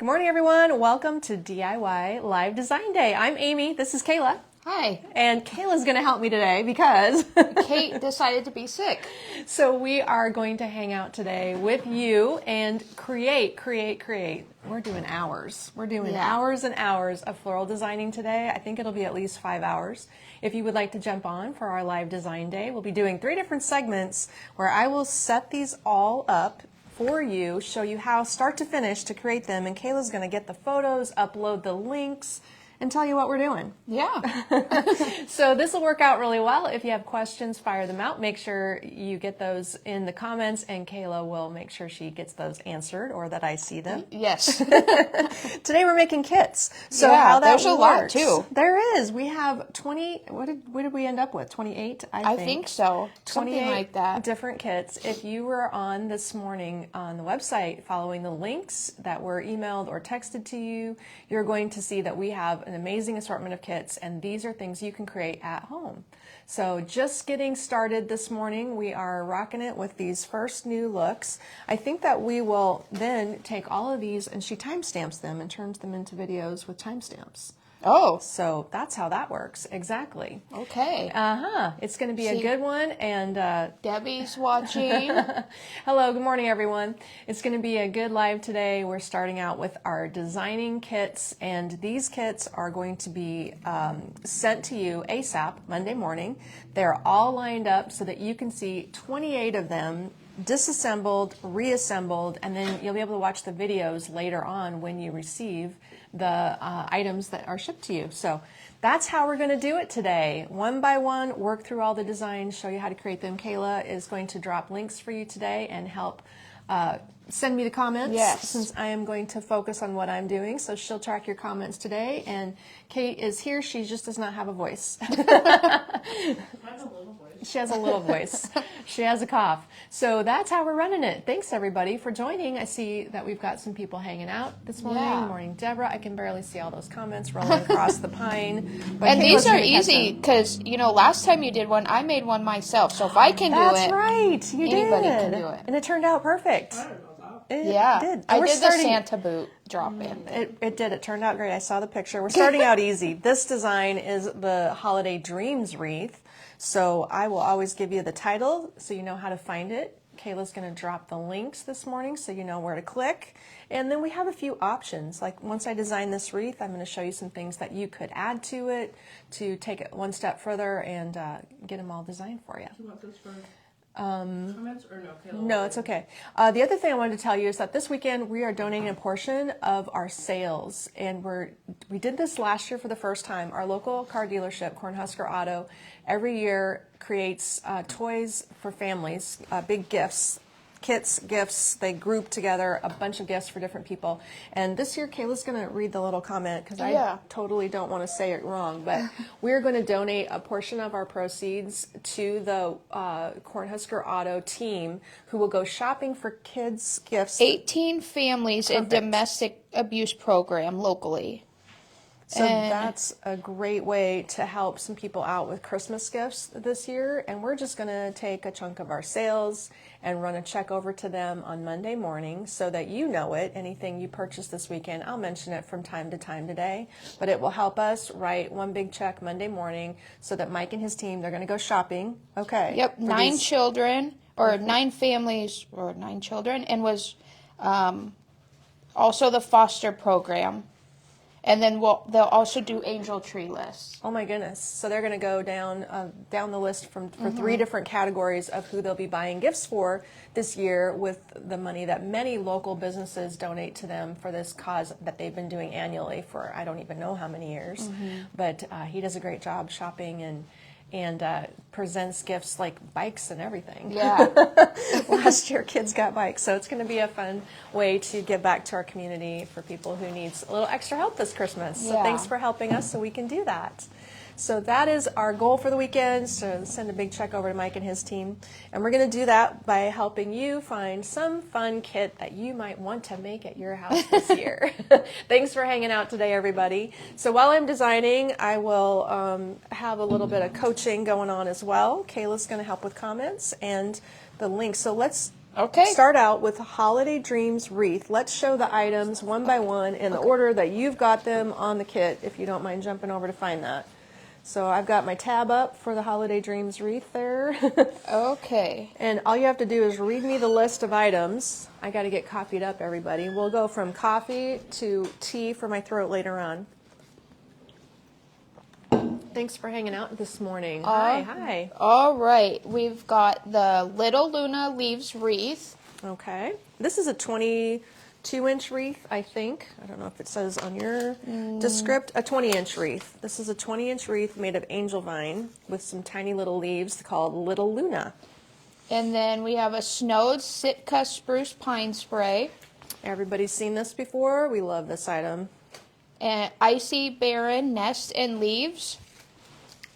Good morning, everyone. Welcome to DIY Live Design Day. I'm Amy. This is Kayla. Hi. And Kayla's going to help me today because Kate decided to be sick. So we are going to hang out today with you and create. We're doing hours. We're doing hours and hours of floral designing today. I think it'll be at least 5 hours. If you would like to jump on for our live design day, we'll be doing 3 different segments where I will set these all up for you, show you how start to finish to create them, and Kayla's going to get the photos, upload the links, and tell you what we're doing. Yeah. So this will work out really well. If you have questions, fire them out. Make sure you get those in the comments, and Kayla will make sure she gets those answered or that I see them. Yes. Today we're making kits. So yeah, how that there's a lot too. There is. We have 20. What did we end up with? 28. I think so. Something like that. Different kits. If you were on this morning on the website following the links that were emailed or texted to you, you're going to see that we have an amazing assortment of kits, and these are things you can create at home. So just getting started this morning, we are rocking it with these first new looks. I think that we will then take all of these, and she timestamps them and turns them into videos with timestamps. Oh. So that's how that works. Exactly. Okay. It's going to be a good one. And Debbie's watching. Hello. Good morning, everyone. It's going to be a good live today. We're starting out with our designing kits, and these kits are going to be sent to you ASAP Monday morning. They're all lined up so that you can see 28 of them disassembled, reassembled, and then you'll be able to watch the videos later on when you receive the items that are shipped to you. So that's how we're going to do it today. One by one, work through all the designs, show you how to create them. Kayla is going to drop links for you today and help send me the comments, since I am going to focus on what I'm doing. So she'll track your comments today. And Kate is here. She just does not have a voice. She has a little voice. She has a cough. So that's how we're running it. Thanks, everybody, for joining. I see that we've got some people hanging out this morning. Good morning, Deborah. I can barely see all those comments rolling across the pine. But and these are easy because, last time you did one, I made one myself. So if I can do it, that's right. Anybody can do it. And it turned out perfect. It did. I did the Santa boot drop in. It did. It turned out great. I saw the picture. We're starting out easy. This design is the Holiday Dreams wreath. So I will always give you the title so you know how to find it. Kayla's going to drop the links this morning so you know where to click. And then we have a few options. Like once I design this wreath, I'm going to show you some things that you could add to it to take it one step further and get them all designed for you. Do you want this for comments or no? Kayla? No, it's okay. The other thing I wanted to tell you is that this weekend we are donating a portion of our sales, and we did this last year for the first time. Our local car dealership, Cornhusker Auto, every year creates toys for families, big gifts, kits, gifts. They group together a bunch of gifts for different people. And this year, Kayla's going to read the little comment because I totally don't want to say it wrong. But we're going to donate a portion of our proceeds to the Cornhusker Auto team, who will go shopping for kids' gifts. 18 families in domestic abuse program locally. So that's a great way to help some people out with Christmas gifts this year. And we're just going to take a chunk of our sales and run a check over to them on Monday morning so that you know it. Anything you purchase this weekend, I'll mention it from time to time today. But it will help us write one big check Monday morning so that Mike and his team, they're going to go shopping. Okay. Yep, 9 children, or 9 families, or 9 children, and was also the foster program. And then they'll also do angel tree lists. Oh my goodness! So they're going to go down the list for 3 different categories of who they'll be buying gifts for this year, with the money that many local businesses donate to them for this cause that they've been doing annually for I don't even know how many years. But he does a great job shopping and presents gifts like bikes and everything. Yeah. Last year, kids got bikes. So it's going to be a fun way to give back to our community for people who needs a little extra help this Christmas. So thanks for helping us so we can do that. So that is our goal for the weekend, so send a big check over to Mike and his team. And we're going to do that by helping you find some fun kit that you might want to make at your house this year. Thanks for hanging out today, everybody. So while I'm designing, I will have a little bit of coaching going on as well. Kayla's going to help with comments and the links. So let's Okay. Start out with Holiday Dreams Wreath. Let's show the items one by one in the order that you've got them on the kit, if you don't mind jumping over to find that. So I've got my tab up for the Holiday Dreams Wreath there. Okay. And all you have to do is read me the list of items. I got to get coffeeed up, everybody. We'll go from coffee to tea for my throat later on. Thanks for hanging out this morning. Hi. All right. We've got the Little Luna Leaves Wreath. Okay. This is a 22-inch wreath, I think. I don't know if it says on your descript. A 20-inch wreath. This is a 20-inch wreath made of angel vine with some tiny little leaves called Little Luna. And then we have a Snowed Sitka Spruce Pine Spray. Everybody's seen this before. We love this item. And Icy Barren Nest and Leaves.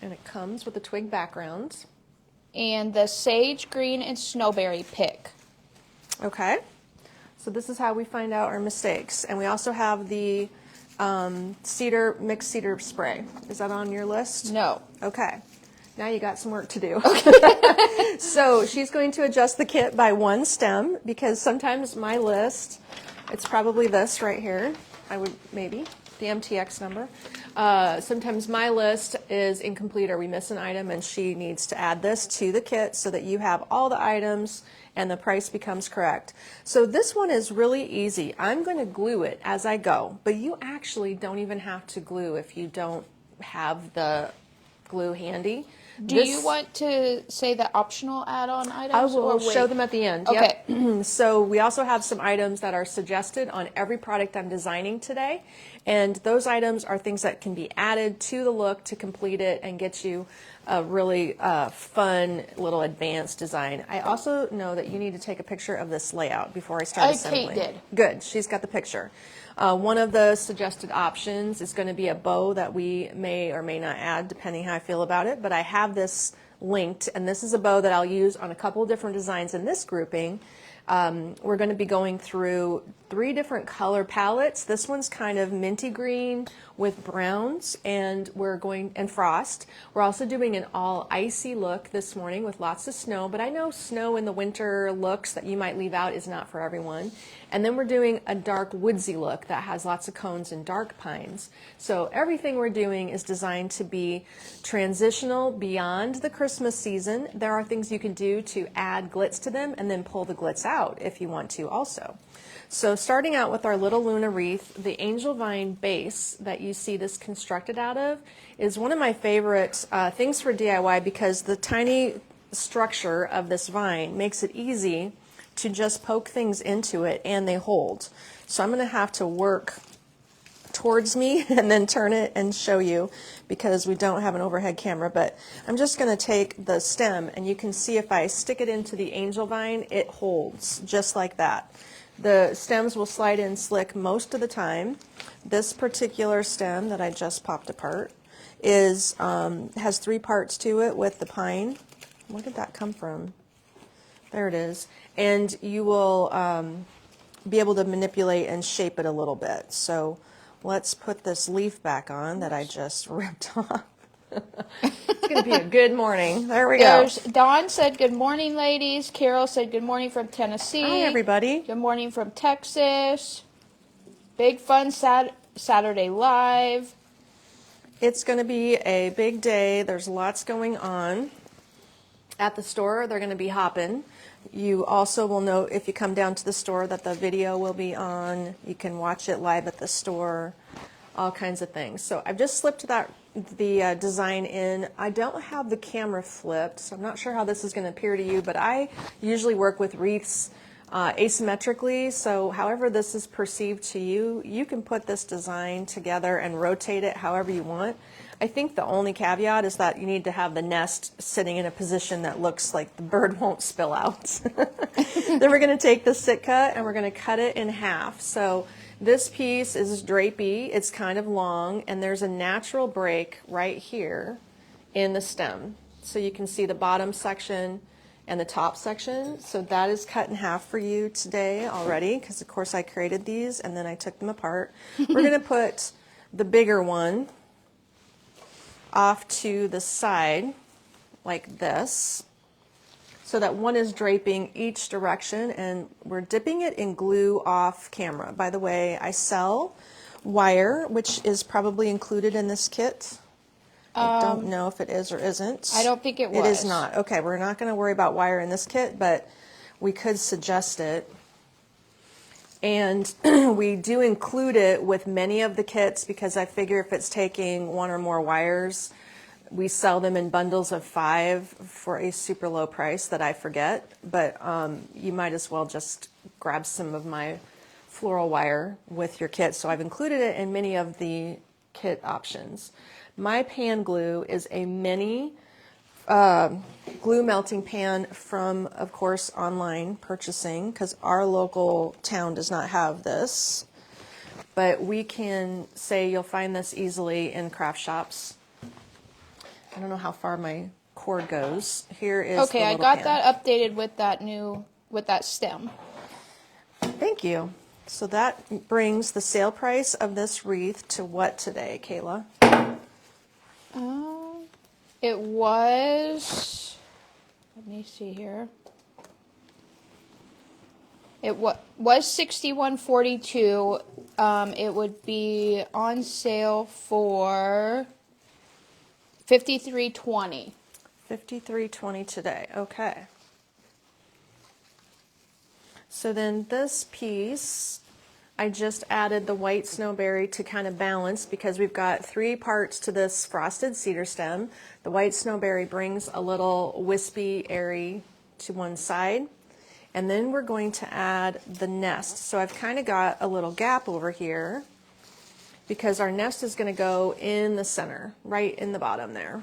And it comes with a twig background. And the Sage Green and Snowberry Pick. Okay. So this is how we find out our mistakes. And we also have the mixed cedar spray. Is that on your list? No. Okay. Now you got some work to do. So she's going to adjust the kit by one stem because sometimes my list, it's probably this right here. Maybe the MTX number. Sometimes my list is incomplete or we miss an item and she needs to add this to the kit so that you have all the items and the price becomes correct. So this one is really easy. I'm going to glue it as I go, but you actually don't even have to glue if you don't have the glue handy. Do you want to say the optional add-on items? I will or wait? show them at the end. Okay. Yep. So we also have some items that are suggested on every product I'm designing today. And those items are things that can be added to the look to complete it and get you a really fun little advanced design. I also know that you need to take a picture of this layout before I start assembling. Kate did. Good. She's got the picture. One of the suggested options is going to be a bow that we may or may not add depending how I feel about it, but I have this linked, and this is a bow that I'll use on a couple of different designs in this grouping. We're going to be going through 3 different color palettes. This one's kind of minty green with browns and frost. We're also doing an all icy look this morning with lots of snow, but I know snow in the winter looks that you might leave out is not for everyone. And then we're doing a dark woodsy look that has lots of cones and dark pines. So everything we're doing is designed to be transitional beyond the Christmas season. There are things you can do to add glitz to them and then pull the glitz out if you want to also. So starting out with our Little Luna wreath, the angel vine base that you see this constructed out of is one of my favorite things for DIY because the tiny structure of this vine makes it easy to just poke things into it and they hold. So I'm going to have to work towards me and then turn it and show you because we don't have an overhead camera, but I'm just going to take the stem and you can see if I stick it into the angel vine, it holds just like that. The stems will slide in slick most of the time. This particular stem that I just popped apart has 3 parts to it with the pine. Where did that come from? There it is. And you will be able to manipulate and shape it a little bit. So let's put this leaf back on that I just ripped off. It's going to be a good morning. There we go. Dawn said, good morning, ladies. Carol said, good morning from Tennessee. Hi, everybody. Good morning from Texas. Big fun Saturday Live. It's going to be a big day. There's lots going on. At the store, they're going to be hopping. You also will note if you come down to the store that the video will be on. You can watch it live at the store, all kinds of things. So I've just slipped the design in. I don't have the camera flipped, so I'm not sure how this is going to appear to you, but I usually work with wreaths asymmetrically, so however this is perceived to you, you can put this design together and rotate it however you want. I think the only caveat is that you need to have the nest sitting in a position that looks like the bird won't spill out. Then we're going to take the Sitka and we're going to cut it in half. So this piece is drapey, it's kind of long, and there's a natural break right here in the stem. So you can see the bottom section and the top section. So that is cut in half for you today already, because of course I created these and then I took them apart. We're going to put the bigger one off to the side like this. so that one is draping each direction, and we're dipping it in glue off camera. By the way, I sell wire, which is probably included in this kit. I don't know if it is or isn't. I don't think it was. It is not. Okay, we're not going to worry about wire in this kit, but we could suggest it. And we do include it with many of the kits because I figure if it's taking one or more wires, we sell them in bundles of 5 for a super low price that I forget. But you might as well just grab some of my floral wire with your kit. So I've included it in many of the kit options. My pan glue is a mini glue melting pan from, of course, online purchasing, because our local town does not have this. But we can say you'll find this easily in craft shops. I don't know how far my cord goes. Here is Okay, the I little got pan. that updated with that stem. Thank you. So that brings the sale price of this wreath to what today, Kayla? It was, let me see here. It was $61.42. It would be on sale for $53.20. $53.20 today. Okay. So then this piece, I just added the white snowberry to kind of balance, because we've got 3 parts to this frosted cedar stem. The white snowberry brings a little wispy, airy to one side. And then we're going to add the nest. So I've kind of got a little gap over here because our nest is going to go in the center, right in the bottom there.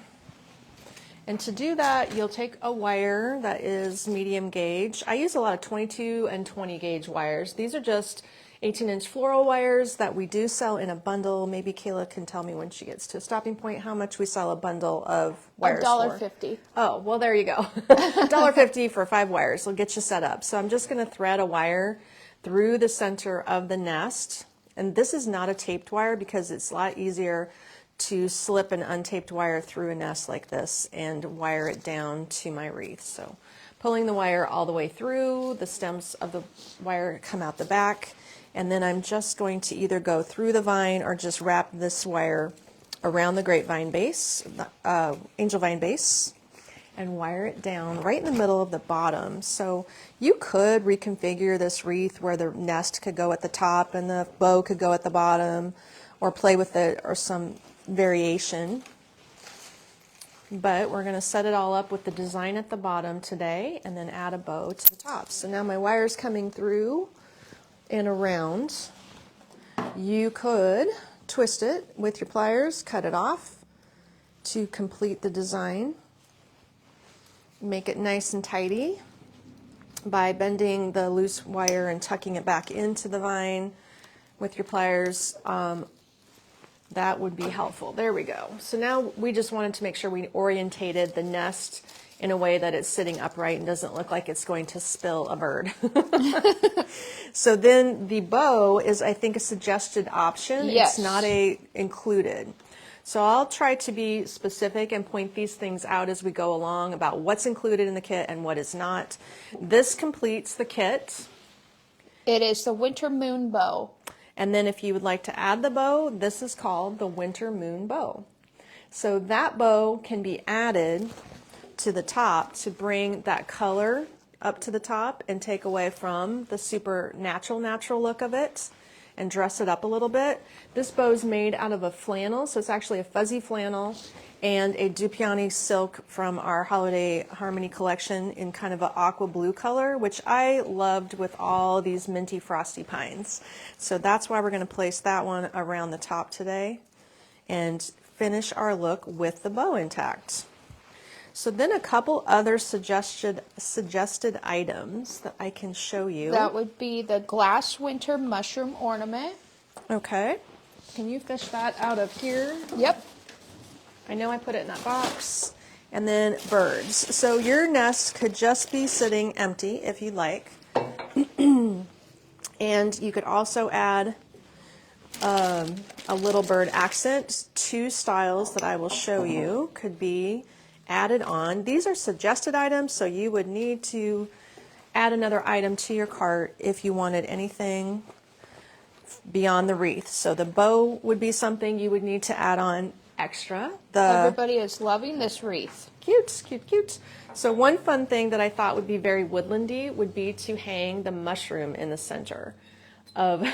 And to do that, you'll take a wire that is medium gauge. I use a lot of 22 and 20 gauge wires. These are just 18-inch floral wires that we do sell in a bundle. Maybe Kayla can tell me when she gets to a stopping point how much we sell a bundle of wires for. $1.50. Oh, well, there you go. $1.50 for 5 wires will get you set up. So I'm just going to thread a wire through the center of the nest. And this is not a taped wire because it's a lot easier to slip an untaped wire through a nest like this and wire it down to my wreath. So pulling the wire all the way through, the stems of the wire come out the back, and then I'm just going to either go through the vine or just wrap this wire around the grapevine base, angel vine base, and wire it down right in the middle of the bottom. So you could reconfigure this wreath where the nest could go at the top and the bow could go at the bottom, or play with it, or some variation. But we're going to set it all up with the design at the bottom today and then add a bow to the top. So now my wire's coming through and around. You could twist it with your pliers, cut it off to complete the design. Make it nice and tidy by bending the loose wire and tucking it back into the vine with your pliers. That would be helpful. There we go. So now we just wanted to make sure we orientated the nest in a way that it's sitting upright and doesn't look like it's going to spill a bird. So then the bow is, I think, a suggested option. Yes. It's not a included. So I'll try to be specific and point these things out as we go along about what's included in the kit and what is not. This completes the kit. It is the winter moon bow. And then if you would like to add the bow, this is called the winter moon bow. So that bow can be added to the top to bring that color up to the top and take away from the super natural look of it and dress it up a little bit. This bow is made out of a flannel, so it's actually a fuzzy flannel and a Dupioni silk from our Holiday Harmony collection in kind of an aqua blue color, which I loved with all these minty frosty pines. So that's why we're going to place that one around the top today and finish our look with the bow intact. So then a couple other suggested items that I can show you. That would be the glass winter mushroom ornament. Okay. Can you fish that out of here? Yep. I know I put it in that box. And then birds. So your nest could just be sitting empty if you'd like. And you could also add a little bird accent. 2 styles that I will show you could be added on. These are suggested items, so you would need to add another item to your cart if you wanted anything beyond the wreath. So the bow would be something you would need to add on extra. Everybody is loving this wreath. Cute, cute, cute. So one fun thing that I thought would be very woodlandy would be to hang the mushroom in the center of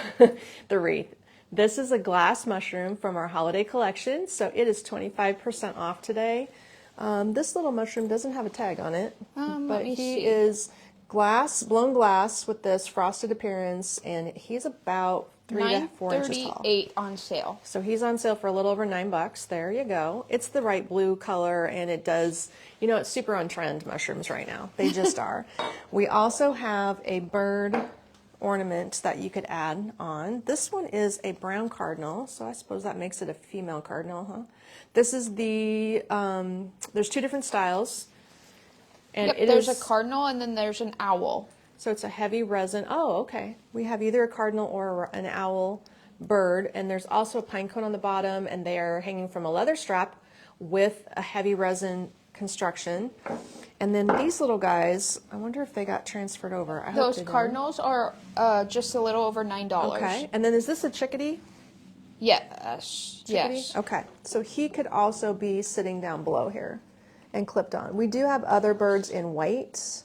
the wreath. This is a glass mushroom from our holiday collection, so it is 25% off today. This little mushroom doesn't have a tag on it, but he is blown glass with this frosted appearance, and he's about 3 to 4 inches tall. $9.38 on sale. So he's on sale for a little over $9. There you go. It's the right blue color, and it does, you know, it's super on trend, mushrooms right now. They just are. We also have a bird ornament that you could add on. This one is a brown cardinal, so I suppose that makes it a female cardinal, huh? This is the, there's 2 different styles. And Yep, there's a cardinal and then there's an owl. So it's a heavy resin. Oh, okay. We have either a cardinal or an owl bird, and there's also a pine cone on the bottom, and they are hanging from a leather strap with a heavy resin construction. And then these little guys, I wonder if they got transferred over. I hope Those they did. cardinals are just a little over $9. Okay. And then is this a chickadee? Yes. Chickadee? Yes. Okay. So he could also be sitting down below here and clipped on. We do have other birds in white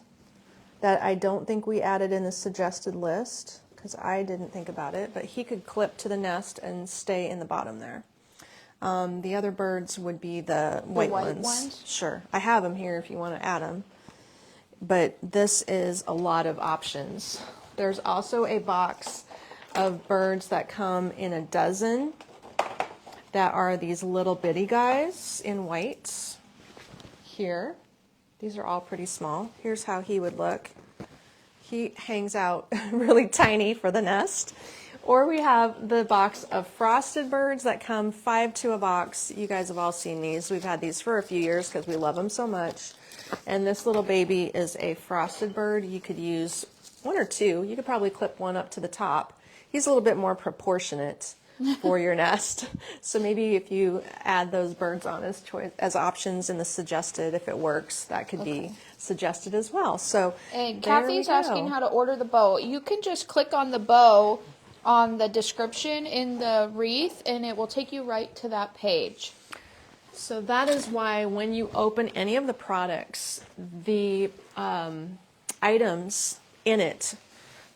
that I don't think we added in the suggested list because I didn't think about it, but he could clip to the nest and stay in the bottom there. The other birds would be the white ones. Sure. I have them here if you want to add them. But this is a lot of options. There's also a box of birds that come in a dozen that are these little bitty guys in white here. These are all pretty small. Here's how he would look. He hangs out really tiny for the nest. Or we have the box of frosted birds that come 5 to a box. You guys have all seen these. We've had these for a few years because we love them so much. And this little baby is a frosted bird. You could use 1 or 2. You could probably clip one up to the top. He's a little bit more proportionate for your nest. So maybe if you add those birds on as options in the suggested, if it works, that could be suggested as well. So And Kathy's asking how to order the bow. You can just click on the bow on the description in the wreath, and it will take you right to that page. So that is why when you open any of the products, the items in it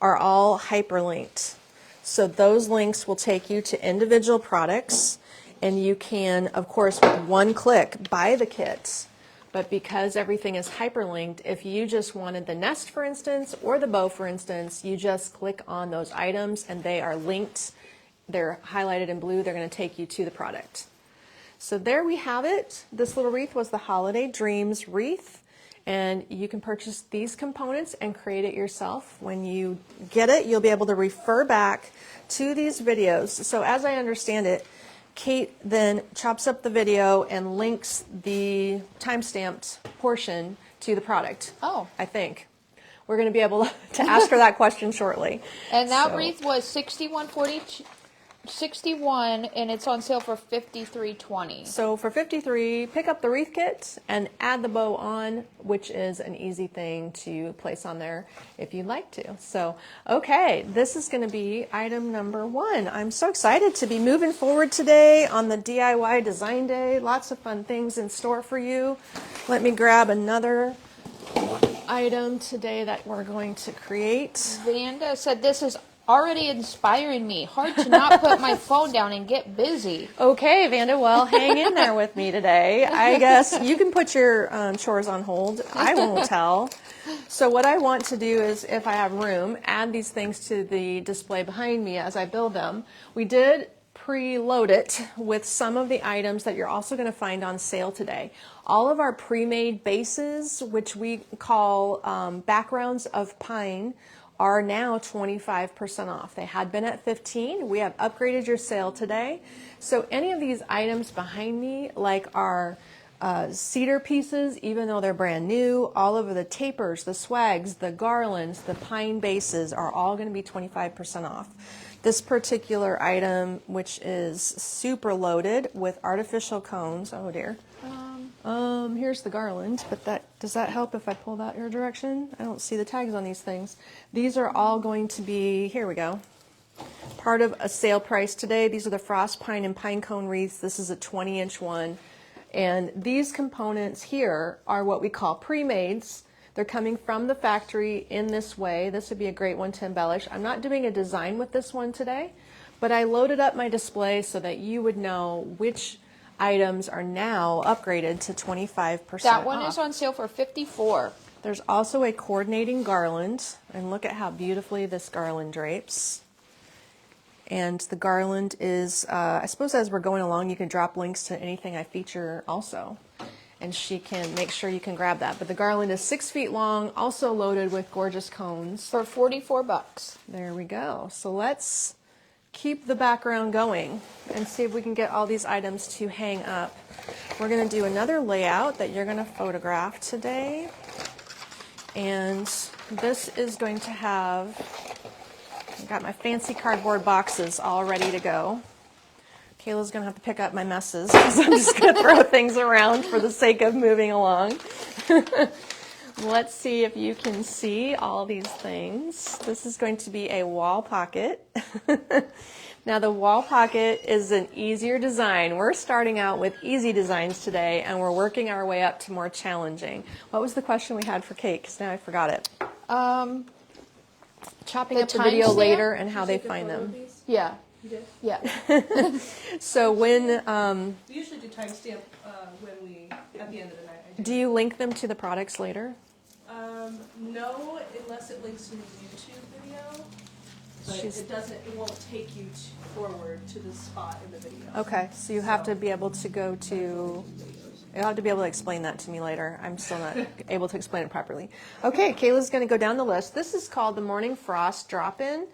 are all hyperlinked. So those links will take you to individual products, and you can, of course, with one click, buy the kit. But because everything is hyperlinked, if you just wanted the nest, for instance, or the bow, for instance, you just click on those items and they are linked. They're highlighted in blue. They're going to take you to the product. So there we have it. This little wreath was the Holiday Dreams wreath. And you can purchase these components and create it yourself. When you get it, you'll be able to refer back to these videos. So as I understand it, Kate then chops up the video and links the time-stamped portion to the product. Oh. I think. We're going to be able to ask her that question shortly. And that wreath was $61, and it's on sale for $53.20. So for $53, pick up the wreath kit and add the bow on, which is an easy thing to place on there if you'd like to. So, okay, this is going to be item number 1. I'm so excited to be moving forward today on the DIY Design Day. Lots of fun things in store for you. Let me grab another item today that we're going to create. Vanda said this is already inspiring me. Hard to not put my phone down and get busy. Okay, Vanda, well, hang in there with me today. I guess you can put your chores on hold. I won't tell. So what I want to do is, if I have room, add these things to the display behind me as I build them. We did preload it with some of the items that you're also going to find on sale today. All of our pre-made bases, which we call backgrounds of pine, are now 25% off. They had been at 15%. We have upgraded your sale today. So any of these items behind me, like our cedar pieces, even though they're brand new, all of the tapers, the swags, the garlands, the pine bases are all going to be 25% off. This particular item, which is super loaded with artificial cones, oh dear. Here's the garland, but does that help if I pull that your direction? I don't see the tags on these things. These are all going to be, here we go, part of a sale price today. These are the frost pine and pine cone wreaths. This is a 20-inch one. And these components here are what we call pre-mades. They're coming from the factory in this way. This would be a great one to embellish. I'm not doing a design with this one today, but I loaded up my display so that you would know which items are now upgraded to 25% That one off. is on sale for $54. There's also a coordinating garland, and look at how beautifully this garland drapes. And the garland is, I suppose as we're going along, you can drop links to anything I feature also, and she can make sure you can grab that. But the garland is 6 feet long, also loaded with gorgeous cones. For $44. There we go. So let's keep the background going and see if we can get all these items to hang up. We're going to do another layout that you're going to photograph today. And this is going to have, I've got my fancy cardboard boxes all ready to go. Kayla's going to have to pick up my messes because I'm just going to throw things around for the sake of moving along. Let's see if you can see all these things. This is going to be a wall pocket. Now the wall pocket is an easier design. We're starting out with easy designs today and we're working our way up to more challenging. What was the question we had for Kate? Because now I forgot it. Chopping up the video later and how they find them. Yeah. You did? Yeah. So when, We usually do timestamp when we, at the end of the night. do you link them to the products later? No, unless it links to the YouTube video. But it won't take you forward to the spot in the video. Okay, so you have to be able to go to, you'll have to be able to explain that to me later. I'm still not able to explain it properly. Okay, Kayla's going to go down the list. This is called the Morning Frost Drop-In.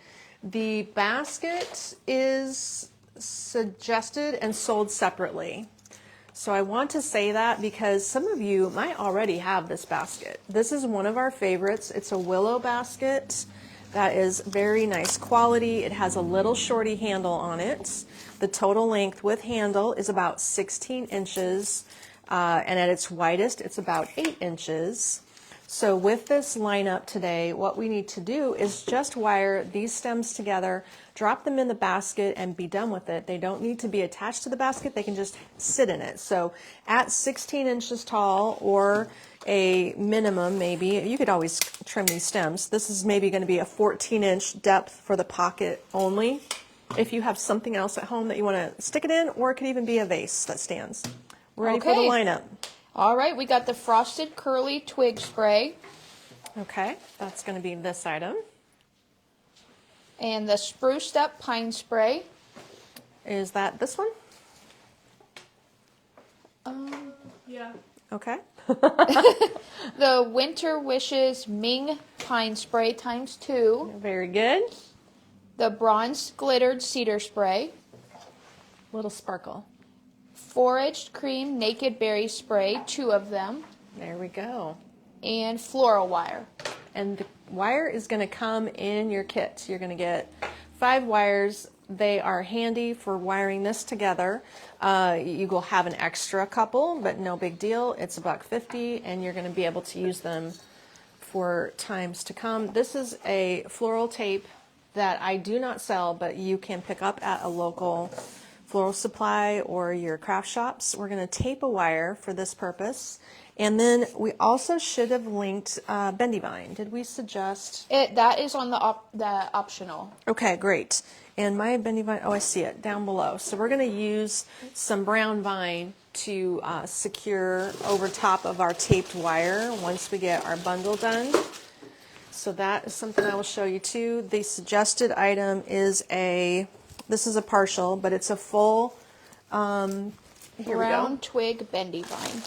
The basket is suggested and sold separately. So I want to say that because some of you might already have this basket. This is one of our favorites. It's a willow basket that is very nice quality. It has a little shorty handle on it. The total length with handle is about 16 inches, and at its widest, it's about 8 inches. So with this lineup today, what we need to do is just wire these stems together, drop them in the basket, and be done with it. They don't need to be attached to the basket. They can just sit in it. So at 16 inches tall, or a minimum maybe, you could always trim these stems. This is maybe going to be a 14-inch depth for the pocket only. If you have something else at home that you want to stick it in, or it could even be a vase that stands. Ready for the lineup. All right, we got the Frosted Curly Twig Spray. Okay, that's going to be this item. And the Spruced Up Pine Spray. Is that this one? Yeah. Okay. The Winter Wishes Ming Pine Spray ×2. Very good. The Bronze Glittered Cedar Spray. Little sparkle. Foraged Cream Naked Berry Spray, 2 of them. There we go. And Floral Wire. And the wire is going to come in your kit. You're going to get 5 wires. They are handy for wiring this together. You will have an extra couple, but no big deal. It's $1.50, and you're going to be able to use them for times to come. This is a floral tape that I do not sell, but you can pick up at a local floral supply or your craft shops. We're going to tape a wire for this purpose. And then we also should have linked bendy vine. Did we suggest? That is on the optional. Okay, great. And my bendy vine, oh, I see it down below. So we're going to use some brown vine to secure over top of our taped wire once we get our bundle done. So that is something I will show you too. The suggested item is this is a partial, but it's a full, here Brown Twig Bendy Vine.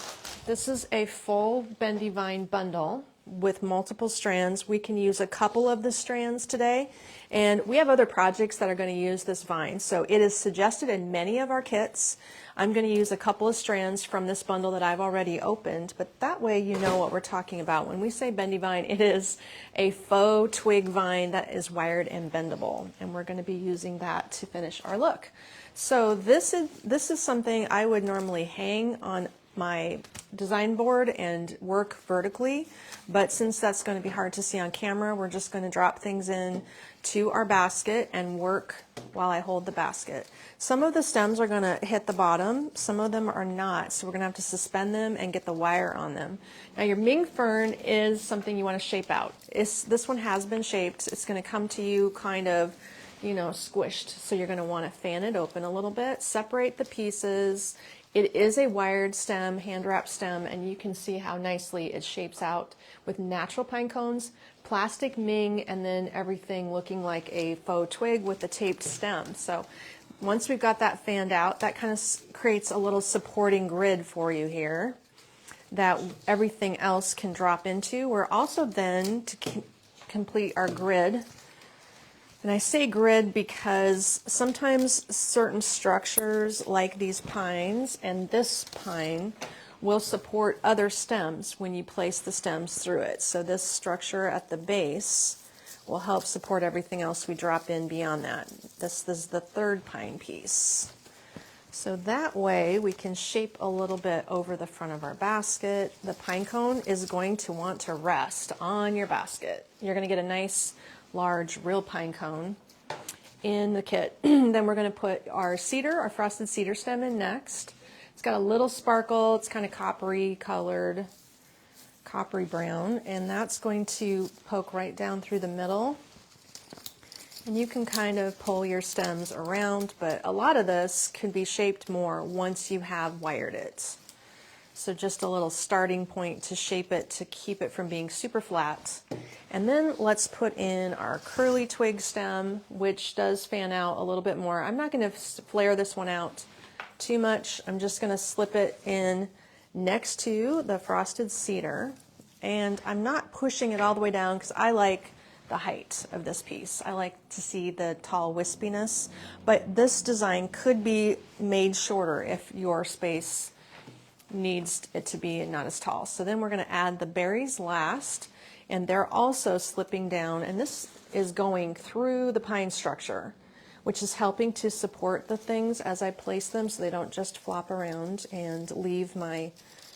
This is a full bendy vine bundle with multiple strands. We can use a couple of the strands today, and we have other projects that are going to use this vine. So it is suggested in many of our kits. I'm going to use a couple of strands from this bundle that I've already opened, but that way you know what we're talking about. When we say bendy vine, it is a faux twig vine that is wired and bendable, and we're going to be using that to finish our look. So this is something I would normally hang on my design board and work vertically, but since that's going to be hard to see on camera, we're just going to drop things in to our basket and work while I hold the basket. Some of the stems are going to hit the bottom, some of them are not, so we're going to have to suspend them and get the wire on them. Now your Ming fern is something you want to shape out. This one has been shaped. It's going to come to you kind of, you know, squished, so you're going to want to fan it open a little bit, separate the pieces. It is a wired stem, hand wrapped stem, and you can see how nicely it shapes out with natural pine cones, plastic Ming, and then everything looking like a faux twig with the taped stem. So once we've got that fanned out, that kind of creates a little supporting grid for you here that everything else can drop into. We're also then, to complete our grid, and I say grid because sometimes certain structures like these pines and this pine will support other stems when you place the stems through it. So this structure at the base will help support everything else we drop in beyond that. This is the third pine piece. So that way we can shape a little bit over the front of our basket. The pine cone is going to want to rest on your basket. You're going to get a nice large real pine cone in the kit. Then we're going to put our cedar, our frosted cedar stem in next. It's got a little sparkle, it's kind of coppery colored, coppery brown, and that's going to poke right down through the middle. And you can kind of pull your stems around, but a lot of this could be shaped more once you have wired it. So just a little starting point to shape it to keep it from being super flat. And then let's put in our curly twig stem, which does fan out a little bit more. I'm not going to flare this one out too much. I'm just going to slip it in next to the frosted cedar. And I'm not pushing it all the way down because I like the height of this piece. I like to see the tall wispiness, but this design could be made shorter if your space needs it to be not as tall. So then we're going to add the berries last, and they're also slipping down, and this is going through the pine structure, which is helping to support the things as I place them so they don't just flop around and leave my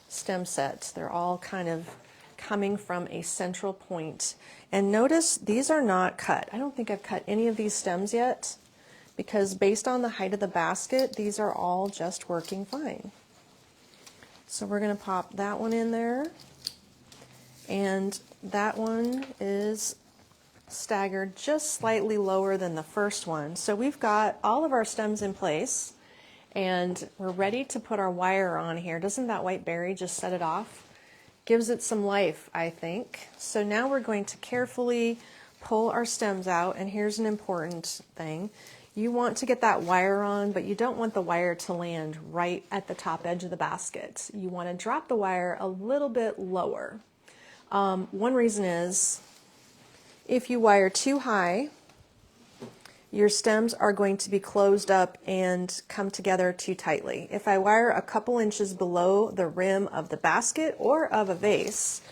stem set. They're all kind of coming from a central point. And notice these are not cut. I don't think I've cut any of these stems yet because based on the height of the basket, these are all just working fine. So we're going to pop that one in there, and that one is staggered just slightly lower than the first one. So we've got all of our stems in place, and we're ready to put our wire on here. Doesn't that white berry just set it off? Gives it some life, I think. So now we're going to carefully pull our stems out, and here's an important thing. You want to get that wire on, but you don't want the wire to land right at the top edge of the basket. You want to drop the wire a little bit lower. One reason is if you wire too high, your stems are going to be closed up and come together too tightly. If I wire a couple inches below the rim of the basket or of a vase,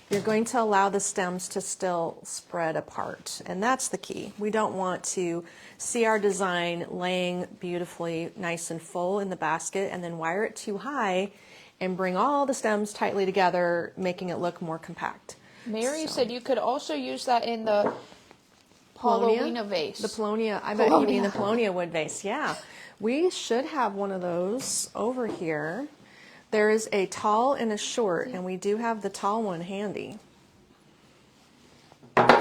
you're going to allow the stems to still spread apart, and that's the key. We don't want to see our design laying beautifully nice and full in the basket and then wire it too high and bring all the stems tightly together, making it look more compact. Mary said you could also use that in the Paulownia vase. The Paulownia, I bet you mean the Paulownia wood vase, yeah. We should have one of those over here. There is a tall and a short, and we do have the tall one handy.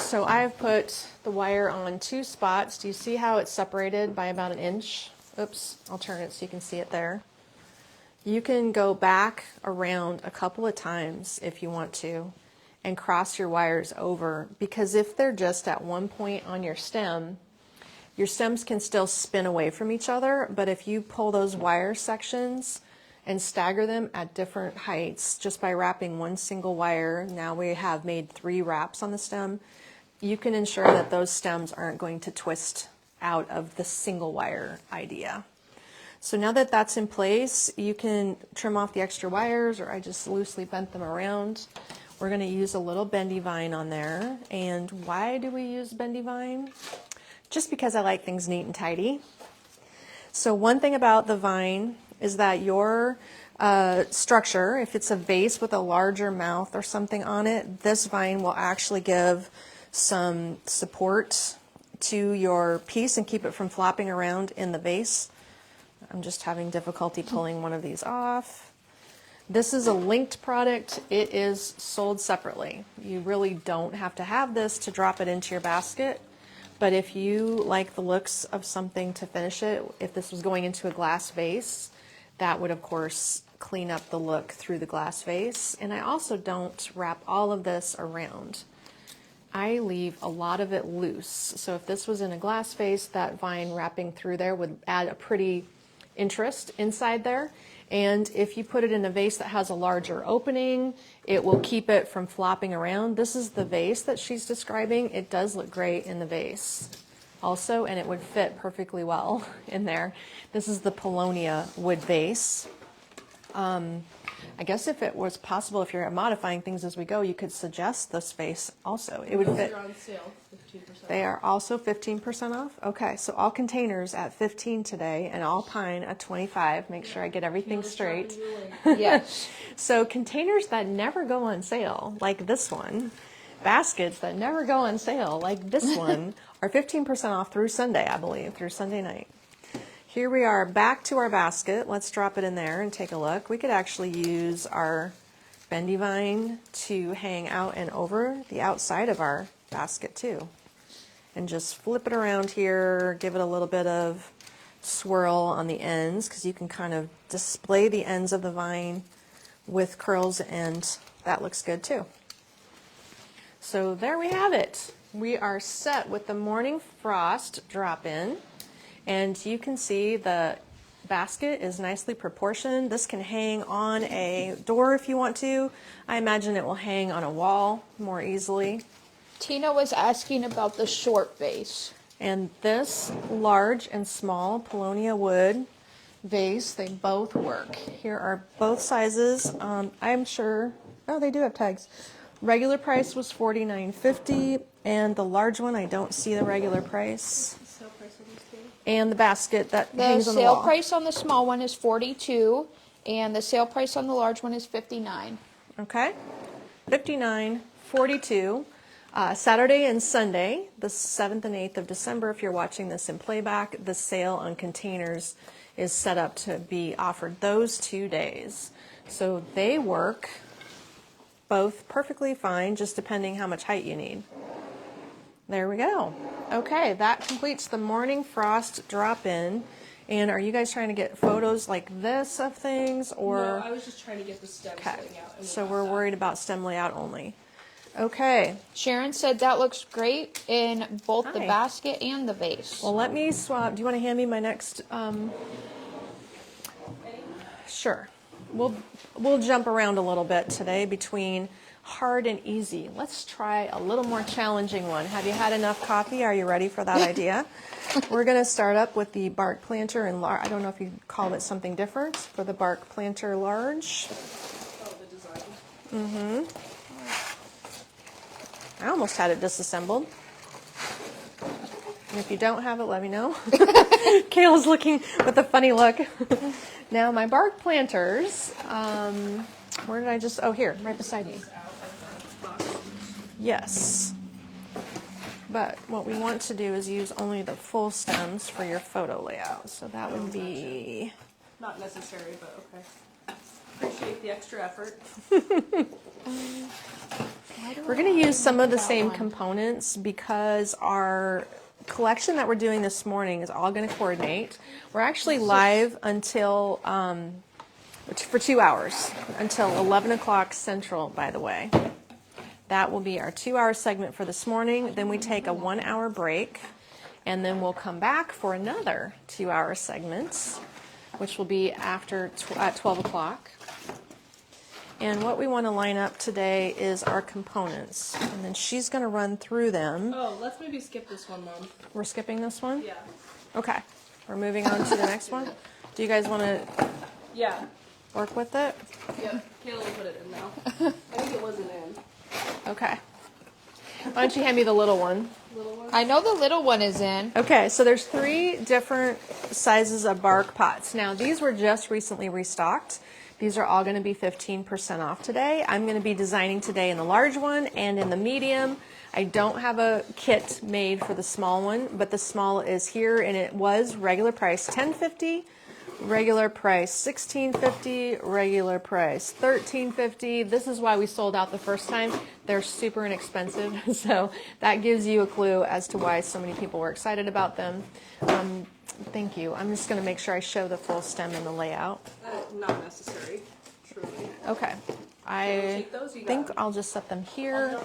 So I've put the wire on 2 spots. Do you see how it's separated by about 1 inch? Oops, I'll turn it so you can see it there. You can go back around a couple of times if you want to and cross your wires over, because if they're just at one point on your stems can still spin away from each other, but if you pull those wire sections and stagger them at different heights just by wrapping one single wire, now we have made 3 wraps on the stem, you can ensure that those stems aren't going to twist out of the single wire idea. So now that that's in place, you can trim off the extra wires, or I just loosely bent them around. We're going to use a little bendy vine on there. And why do we use bendy vine? Just because I like things neat and tidy. So one thing about the vine is that your structure, if it's a vase with a larger mouth or something on it, this vine will actually give some support to your piece and keep it from flopping around in the vase. I'm just having difficulty pulling one of these off. This is a linked product. It is sold separately. You really don't have to have this to drop it into your basket. But if you like the looks of something to finish it, if this was going into a glass vase, that would of course clean up the look through the glass vase. And I also don't wrap all of this around. I leave a lot of it loose. So if this was in a glass vase, that vine wrapping through there would add a pretty interest inside there. And if you put it in a vase that has a larger opening, it will keep it from flopping around. This is the vase that she's describing. It does look great in the vase also, and it would fit perfectly well in there. This is the Paulownia wood vase. I guess if it was possible, if you're modifying things as we go, you could suggest this vase also. It would fit. Those are on sale, 15%. They are also 15% off? Okay, so all containers at 15 today and all pine at 25. Make sure I get everything straight. Yes. So containers that never go on sale, like this one, baskets that never go on sale, like this one, are 15% off through Sunday, I believe, through Sunday night. Here we are back to our basket. Let's drop it in there and take a look. We could actually use our bendy vine to hang out and over the outside of our basket too. And just flip it around here, give it a little bit of swirl on the ends because you can kind of display the ends of the vine with curls, and that looks good too. So there we have it. We are set with the Morning Frost drop-in. And you can see the basket is nicely proportioned. This can hang on a door if you want to. I imagine it will hang on a wall more easily. Tina was asking about the short vase. And this large and small Paulownia wood vase, they both work. Here are both sizes. I'm sure, oh, they do have tags. Regular price was $49.50, and the large one, I don't see the regular price. And the basket that hangs on the wall. The sale price on the small one is $42, and the sale price on the large one is $59. Okay, $59, $42. Saturday and Sunday, the 7th and 8th of December, if you're watching this in playback, the sale on containers is set up to be offered those 2 days. So they work both perfectly fine, just depending how much height you need. There we go. Okay, that completes the Morning Frost drop-in. And are you guys trying to get photos like this of things, or? No, I was just trying to get the stems Okay, laying out. so we're worried about stem layout only. Okay. Sharon said that looks great in both the Hi. basket and the vase. Well, let me swap. Do you want to hand me my next? Sure. We'll jump around a little bit today between hard and easy. Let's try a little more challenging one. Have you had enough coffee? Are you ready for that idea? We're going to start up with the bark planter and large. I don't know if you call it something different for the bark planter large. Oh, the design. Mm-hmm. I almost had it disassembled. And if you don't have it, let me know. Kayla's looking with a funny look. Now, my bark planters, where did I just, oh, here, right beside me. Yes. But what we want to do is use only the full stems for your photo layout. So that would be... Not necessary, but okay. Appreciate the extra effort. We're going to use some of the same components because our collection that we're doing this morning is all going to coordinate. We're actually live until, for 2 hours, until 11 o'clock Central, by the way. That will be our 2-hour segment for this morning. Then we take a 1-hour break, and then we'll come back for another 2-hour segment, which will be after at 12 o'clock. And what we want to line up today is our components. And then she's going to run through them. Oh, let's maybe skip this one, Mom. We're skipping this one? Yeah. Okay. We're moving on to the next one. Do you guys want to Yeah. work with it? Yep. Kayla will put it in now. I think it wasn't in. Okay. Why don't you hand me the little one? Little one? I know the little one is in. Okay, so there's 3 different sizes of bark pots. Now, these were just recently restocked These are all going to be 15% off today. I'm going to be designing today in the large one and in the medium. I don't have a kit made for the small one, but the small is here, and it was regular price $10.50, regular price $16.50, regular price $13.50. This is why we sold out the first time. They're super inexpensive, so that gives you a clue as to why so many people were excited about them. Thank you. I'm just going to make sure I show the full stem and the layout. Not necessary, truly. Okay. I think I'll just set them here.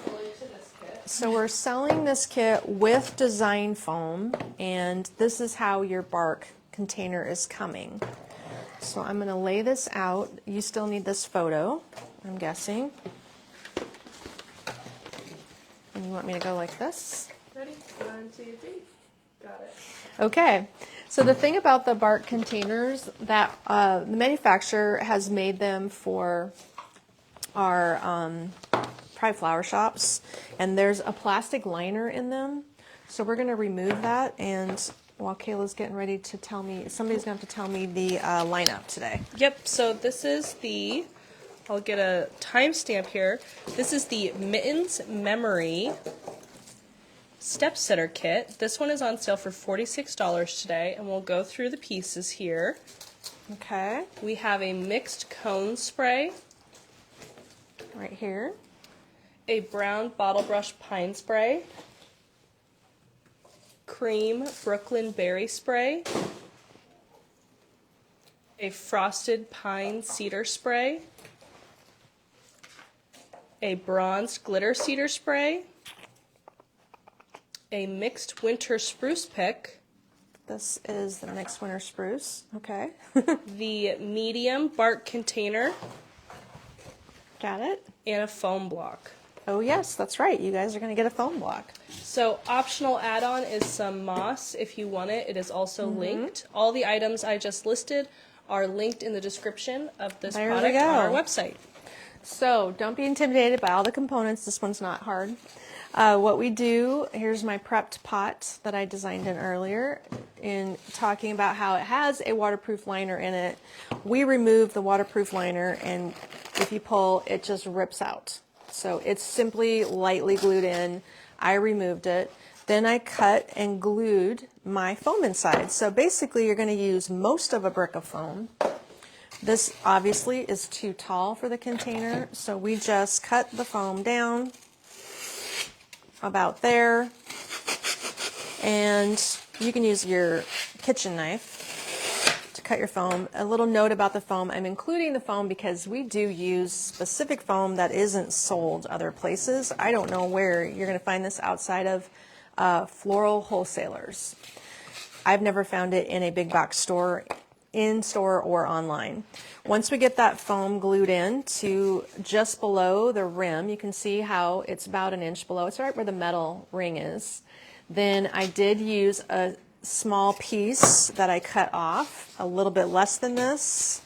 So we're selling this kit with design foam, and this is how your bark container is coming. So I'm going to lay this out. You still need this photo, I'm guessing. And you want me to go like this? Ready? 1, 2, 3. Got it. Okay. So the thing about the bark containers that the manufacturer has made them for our private flower shops, and there's a plastic liner in them. So we're going to remove that, and while Kayla's getting ready to tell me, somebody's going to have to tell me the lineup today. Yep, so this is the, I'll get a timestamp here. This is the Mittens Memory Step Sitter Kit. This one is on sale for $46 today, and we'll go through the pieces here. Okay. We have a mixed cone spray, Right here. a brown bottle brush pine spray, cream Brooklyn berry spray, a frosted pine cedar spray, a bronzed glitter cedar spray, a mixed winter spruce pick, This is the mixed winter spruce. Okay. the medium bark container, Got it. and a foam block. Oh yes, that's right. You guys are going to get a foam block. So optional add-on is some moss if you want it. It is also linked. All the items I just listed are linked in the description of this There we product on our go. website. So don't be intimidated by all the components. This one's not hard. What we do, here's my prepped pot that I designed in earlier in talking about how it has a waterproof liner in it. We remove the waterproof liner, and if you pull, it just rips out. So it's simply lightly glued in. I removed it. Then I cut and glued my foam inside. So basically you're going to use most of a brick of foam. This obviously is too tall for the container, so we just cut the foam down about there, and you can use your kitchen knife to cut your foam. A little note about the foam, I'm including the foam because we do use specific foam that isn't sold other places. I don't know where you're going to find this outside of floral wholesalers. I've never found it in a big box store, in store or online. Once we get that foam glued in to just below the rim, you can see how it's about an inch below. It's right where the metal ring is. Then I did use a small piece that I cut off, a little bit less than this,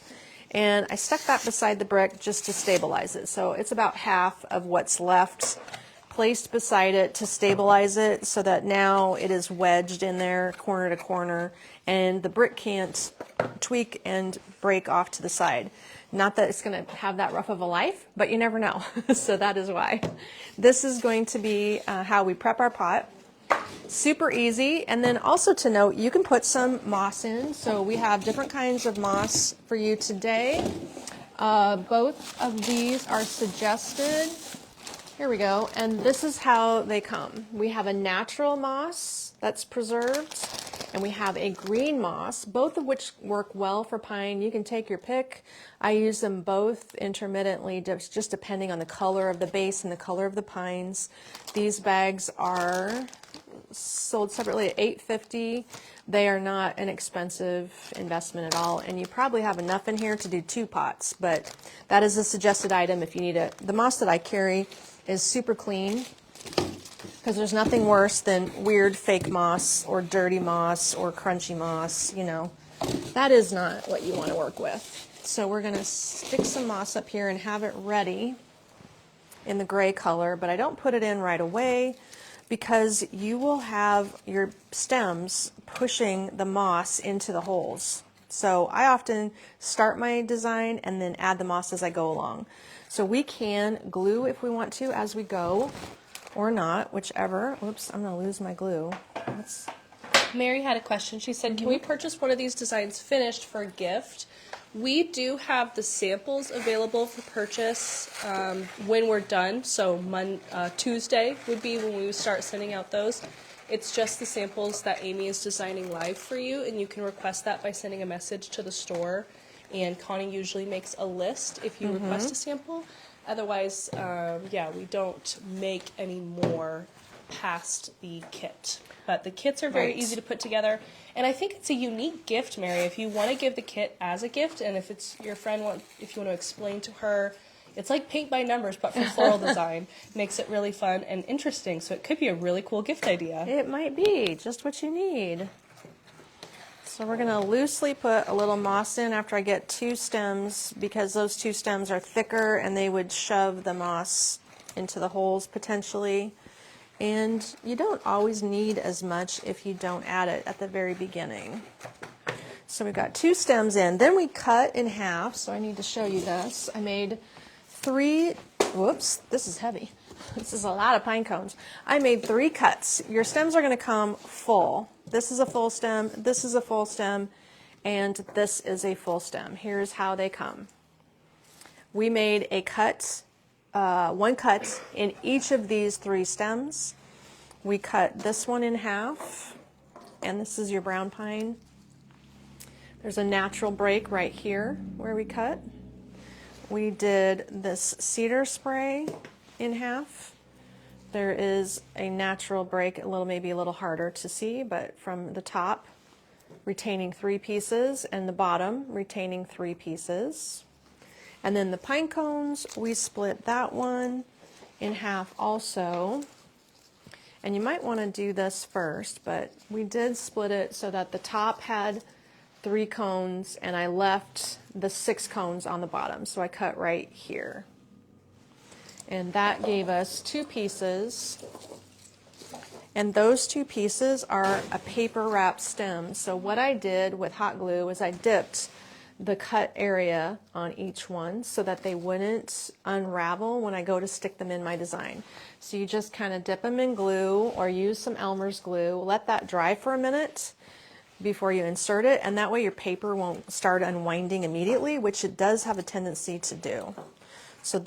and I stuck that beside the brick just to stabilize it. So it's about half of what's left placed beside it to stabilize it so that now it is wedged in there corner to corner, and the brick can't tweak and break off to the side. Not that it's going to have that rough of a life, but you never know. So that is why. This is going to be how we prep our pot. Super easy. And then also to note, you can put some moss in. So we have different kinds of moss for you today. Both of these are suggested. Here we go. And this is how they come. We have a natural moss that's preserved, and we have a green moss, both of which work well for pine. You can take your pick. I use them both intermittently, just depending on the color of the base and the color of the pines. These bags are sold separately at $8.50. They are not an expensive investment at all, and you probably have enough in here to do 2 pots, but that is a suggested item if you need it. The moss that I carry is super clean, because there's nothing worse than weird fake moss or dirty moss or crunchy moss, you know. That is not what you want to work with. So we're going to stick some moss up here and have it ready in the gray color, but I don't put it in right away because you will have your stems pushing the moss into the holes. So I often start my design and then add the moss as I go along. So we can glue if we want to as we go, or not, whichever. Oops, I'm gonna lose my glue. Mary had a question. She said, can we purchase one of these designs finished for a gift? We do have the samples available for purchase when we're done. So Tuesday would be when we would start sending out those. It's just the samples that Amy is designing live for you, and you can request that by sending a message to the store. And Connie usually makes a list if you request a sample. Otherwise, yeah, we don't make any more past the kit. But the kits are very easy to put together. And I think it's a unique gift, Mary. If you want to give the kit as a gift, and if it's your friend, if you want to explain to her, it's like paint by numbers, but for floral design. Makes it really fun and interesting. So it could be a really cool gift idea. It might be just what you need. So we're going to loosely put a little moss in after I get 2 stems, because those 2 stems are thicker and they would shove the moss into the holes potentially. And you don't always need as much if you don't add it at the very beginning. So we've got 2 stems in. Then we cut in half, so I need to show you this. I made 3, whoops, this is heavy. This is a lot of pine cones. I made 3 cuts. Your stems are going to come full. This is a full stem, this is a full stem, and this is a full stem. Here's how they come. We made a cut, 1 cut in each of these 3 stems. We cut this one in half, and this is your brown pine. There's a natural break right here where we cut. We did this cedar spray in half. There is a natural break, maybe a little harder to see, but from the top, retaining 3 pieces, and the bottom, retaining 3 pieces. And then the pine cones, we split that one in half also. And you might want to do this first, but we did split it so that the top had 3 cones, and I left the 6 cones on the bottom. So I cut right here. And that gave us 2 pieces. And those 2 pieces are a paper wrap stem. So what I did with hot glue is I dipped the cut area on each one so that they wouldn't unravel when I go to stick them in my design. So you just kind of dip them in glue or use some Elmer's glue. Let that dry for a minute before you insert it, and that way your paper won't start unwinding immediately, which it does have a tendency to do. So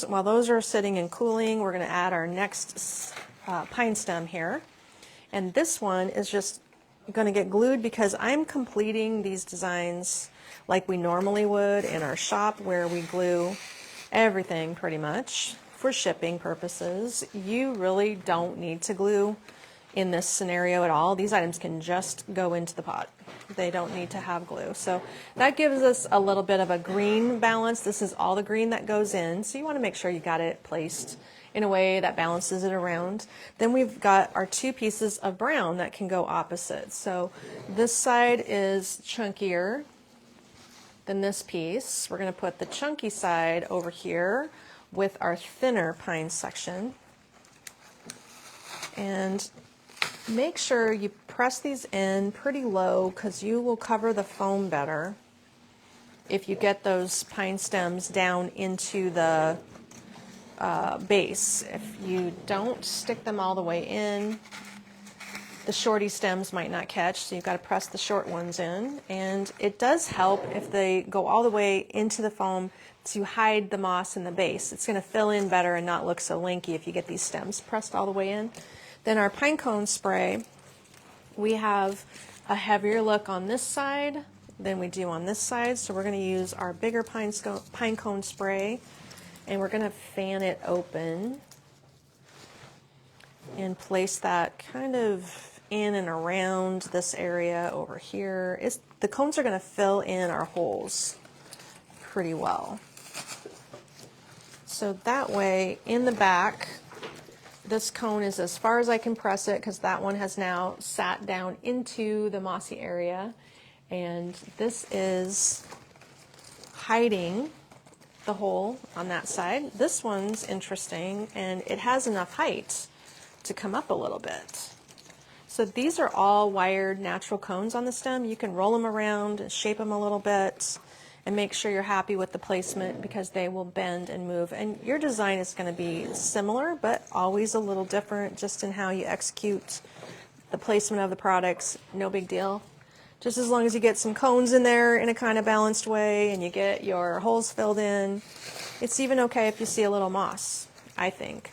while those are sitting and cooling, we're going to add our next pine stem here. And this one is just going to get glued because I'm completing these designs like we normally would in our shop, where we glue everything pretty much for shipping purposes. You really don't need to glue in this scenario at all. These items can just go into the pot. They don't need to have glue. So that gives us a little bit of a green balance. This is all the green that goes in, so you want to make sure you got it placed in a way that balances it around. Then we've got our 2 pieces of brown that can go opposite. So this side is chunkier than this piece. We're going to put the chunky side over here with our thinner pine section. And make sure you press these in pretty low, because you will cover the foam better if you get those pine stems down into the base. If you don't stick them all the way in, the shorty stems might not catch, so you've got to press the short ones in. And it does help if they go all the way into the foam to hide the moss in the base. It's going to fill in better and not look so lanky if you get these stems pressed all the way in. Then our pine cone spray, we have a heavier look on this side than we do on this side, so we're going to use our bigger pine cone spray, and we're going to fan it open and place that kind of in and around this area over here. The cones are going to fill in our holes pretty well. So that way, in the back, this cone is as far as I can press it, because that one has now sat down into the mossy area. And this is hiding the hole on that side. This one's interesting, and it has enough height to come up a little bit. So these are all wired natural cones on the stem. You can roll them around and shape them a little bit and make sure you're happy with the placement because they will bend and move. And your design is going to be similar, but always a little different just in how you execute the placement of the products. No big deal. Just as long as you get some cones in there in a kind of balanced way and you get your holes filled in. It's even okay if you see a little moss, I think.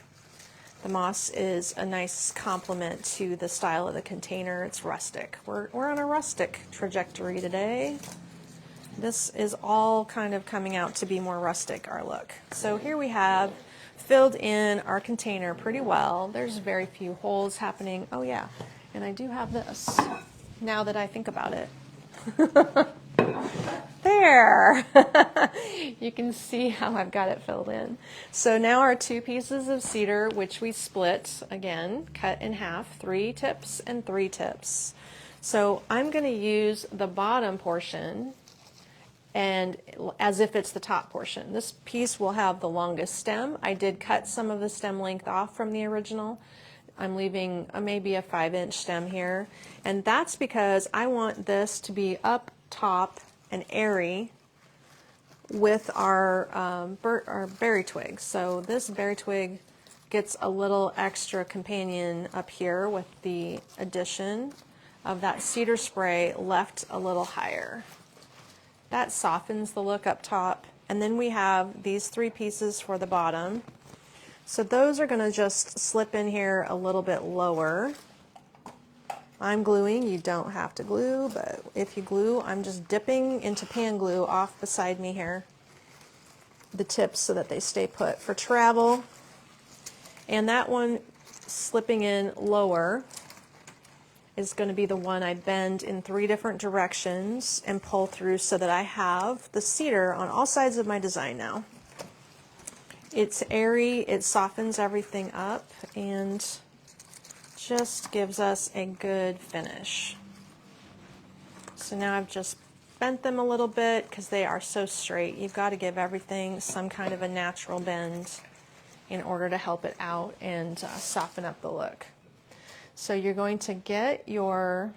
The moss is a nice complement to the style of the container. It's rustic. We're on a rustic trajectory today. This is all kind of coming out to be more rustic, our look. So here we have filled in our container pretty well. There's very few holes happening. Oh yeah, and I do have this, now that I think about it. There! You can see how I've got it filled in. So now our 2 pieces of cedar, which we split, again, cut in half, 3 tips and 3 tips. So I'm going to use the bottom portion and as if it's the top portion. This piece will have the longest stem. I did cut some of the stem length off from the original. I'm leaving maybe a 5-inch stem here. And that's because I want this to be up top and airy with our berry twig. So this berry twig gets a little extra companion up here with the addition of that cedar spray left a little higher. That softens the look up top. And then we have these 3 pieces for the bottom. So those are going to just slip in here a little bit lower. I'm gluing, you don't have to glue, but if you glue, I'm just dipping into pan glue off beside me here, the tips so that they stay put for travel. And that one slipping in lower is going to be the one I bend in 3 different directions and pull through so that I have the cedar on all sides of my design now. It's airy, it softens everything up, and just gives us a good finish. So now I've just bent them a little bit because they are so straight. You've got to give everything some kind of a natural bend in order to help it out and soften up the look. So you're going to get your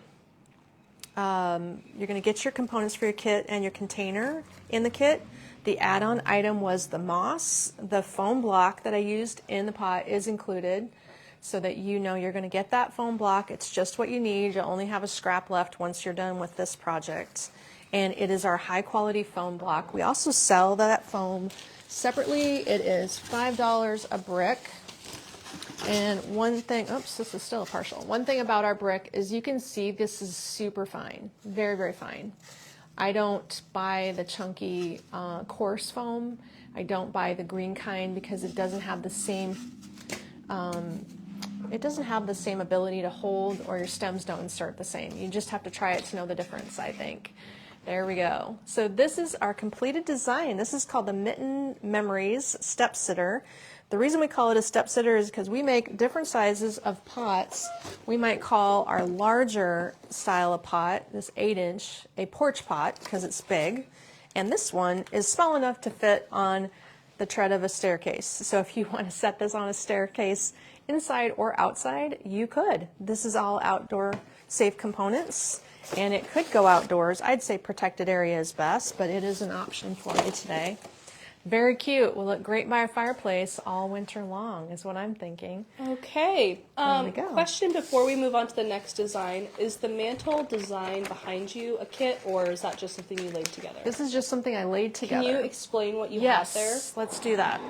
components for your kit and your container in the kit. The add-on item was the moss. The foam block that I used in the pot is included, so that you know you're going to get that foam block. It's just what you need. You'll only have a scrap left once you're done with this project. And it is our high quality foam block. We also sell that foam separately. It is $5 a brick. And one thing, oops, this is still a partial. One thing about our brick is you can see this is super fine, very, very fine. I don't buy the chunky coarse foam. I don't buy the green kind because it doesn't have the same ability to hold, or your stems don't insert the same. You just have to try it to know the difference, I think. There we go. So this is our completed design. This is called the Mitten Memories Step Sitter. The reason we call it a step sitter is because we make different sizes of pots. We might call our larger style of pot, this 8-inch, a porch pot because it's big. And this one is small enough to fit on the tread of a staircase. So if you want to set this on a staircase inside or outside, you could. This is all outdoor safe components, and it could go outdoors. I'd say protected area is best, but it is an option for you today. Very cute. Will look great by a fireplace all winter long is what I'm thinking. Okay. There we go. Question before we move on to the next design. Is the mantle design behind you a kit, or is that just something you laid together? This is just something I laid together. Can you explain what you have there? Yes, let's do that.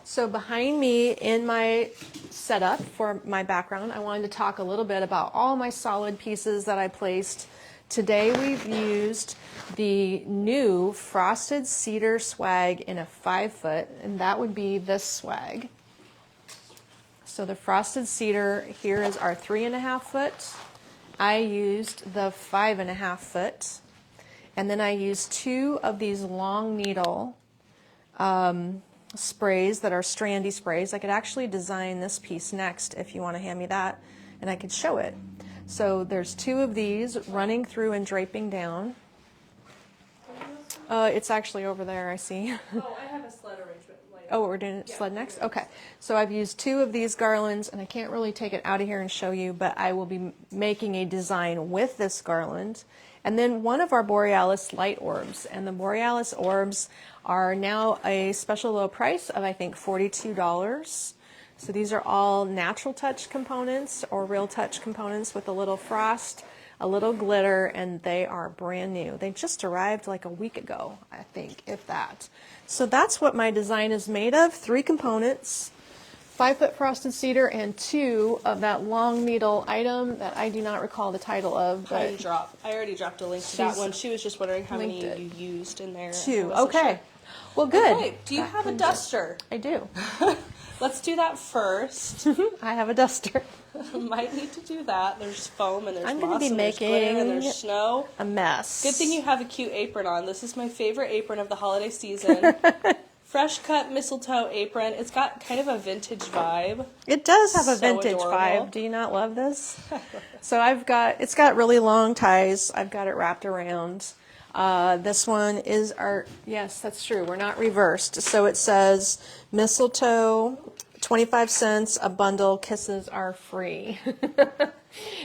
So behind me in my setup for my background, I wanted to talk a little bit about all my solid pieces that I placed. Today we've used the new frosted cedar swag in a 5-foot, and that would be this swag. So the frosted cedar here is our 3.5 foot. I used the 5.5 foot, and then I used 2 of these long needle sprays that are strandy sprays. I could actually design this piece next if you want to hand me that, and I could show it. So there's 2 of these running through and draping down. It's actually over there, I see. Oh, I have a sled arrangement. Oh, we're doing sled next? Okay. So I've used 2 of these garlands, and I can't really take it out of here and show you, but I will be making a design with this garland. And then one of our Borealis light orbs. And the Borealis orbs are now a special low price of, I think, $42. So these are all natural touch components or real touch components with a little frost, a little glitter, and they are brand new. They just arrived like a week ago, I think, if that. So that's what my design is made of. 3 components, 5-foot frosted cedar, and 2 of that long needle item that I do not recall the title of. But I already dropped a link to that one. She was just wondering how many you used in there. 2. Okay. Well, good. Okay. Do you have a duster? I do. Let's do that first. I have a duster. Might need to do that. There's foam and there's I'm moss going to be and there's glitter making and there's snow. a mess. Good thing you have a cute apron on. This is my favorite apron of the holiday season. Fresh cut mistletoe apron. It's got kind of a vintage vibe. It does have a So vintage adorable. vibe. Do you not love this? So it's got really long ties. I've got it wrapped around. This one is yes, that's true. We're not reversed. So it says mistletoe, 25 cents a bundle, kisses are free.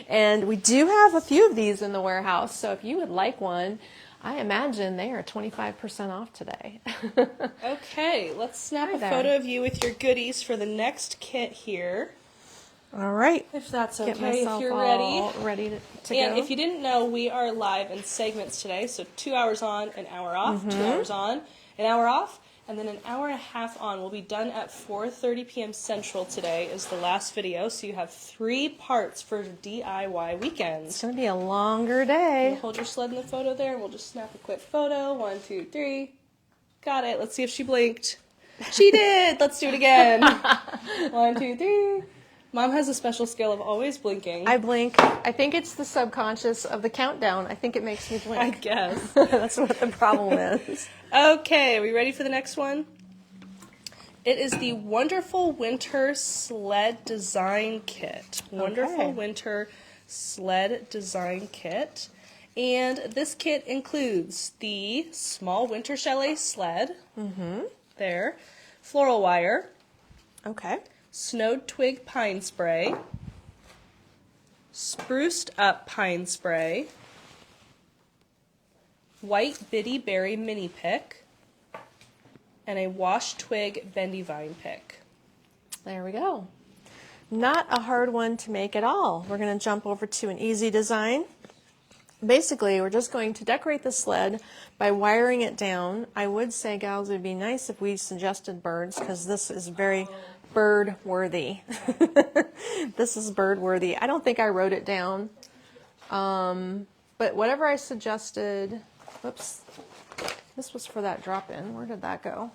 And we do have a few of these in the warehouse. So if you would like one, I imagine they are 25% off today. Okay, let's snap a there. photo of you with your goodies for the next kit here. All right. If that's Get okay, if myself you're all ready. to And go. if you didn't know, we are live in segments today. So 2 hours on, an hour off, 2 hours on, an hour off, and then an hour and a half on. We'll be done at 4:30 p.m. Central today is the last video. So you have 3 parts for DIY weekends. It's going to be a longer You day. hold your sled in the photo there, and we'll just snap a quick photo. 1, 2, 3. Got it. Let's see if she blinked. She did! Let's do it again. 1, 2, 3. Mom has a special skill of always blinking. I blink. I think it's the subconscious of the countdown. I think it makes me blink. I guess. That's what the problem is. Okay, are we ready for the next one? It is the Wonderful Winter Sled Design Kit. Wonderful Winter Sled Design Kit. And this kit includes the small winter chalet sled. There. Floral wire. Okay. Snowed twig pine spray. Spruced up pine spray. White bitty berry mini pick. And a wash twig bendy vine pick. There we go. Not a hard one to make at all. We're going to jump over to an easy design. Basically, we're just going to decorate the sled by wiring it down. I would say, gals, it would be nice if we suggested birds, because this is very bird worthy. This is bird worthy. I don't think I wrote it down. But whatever I suggested, whoops, this was for that drop-in. Where did that go?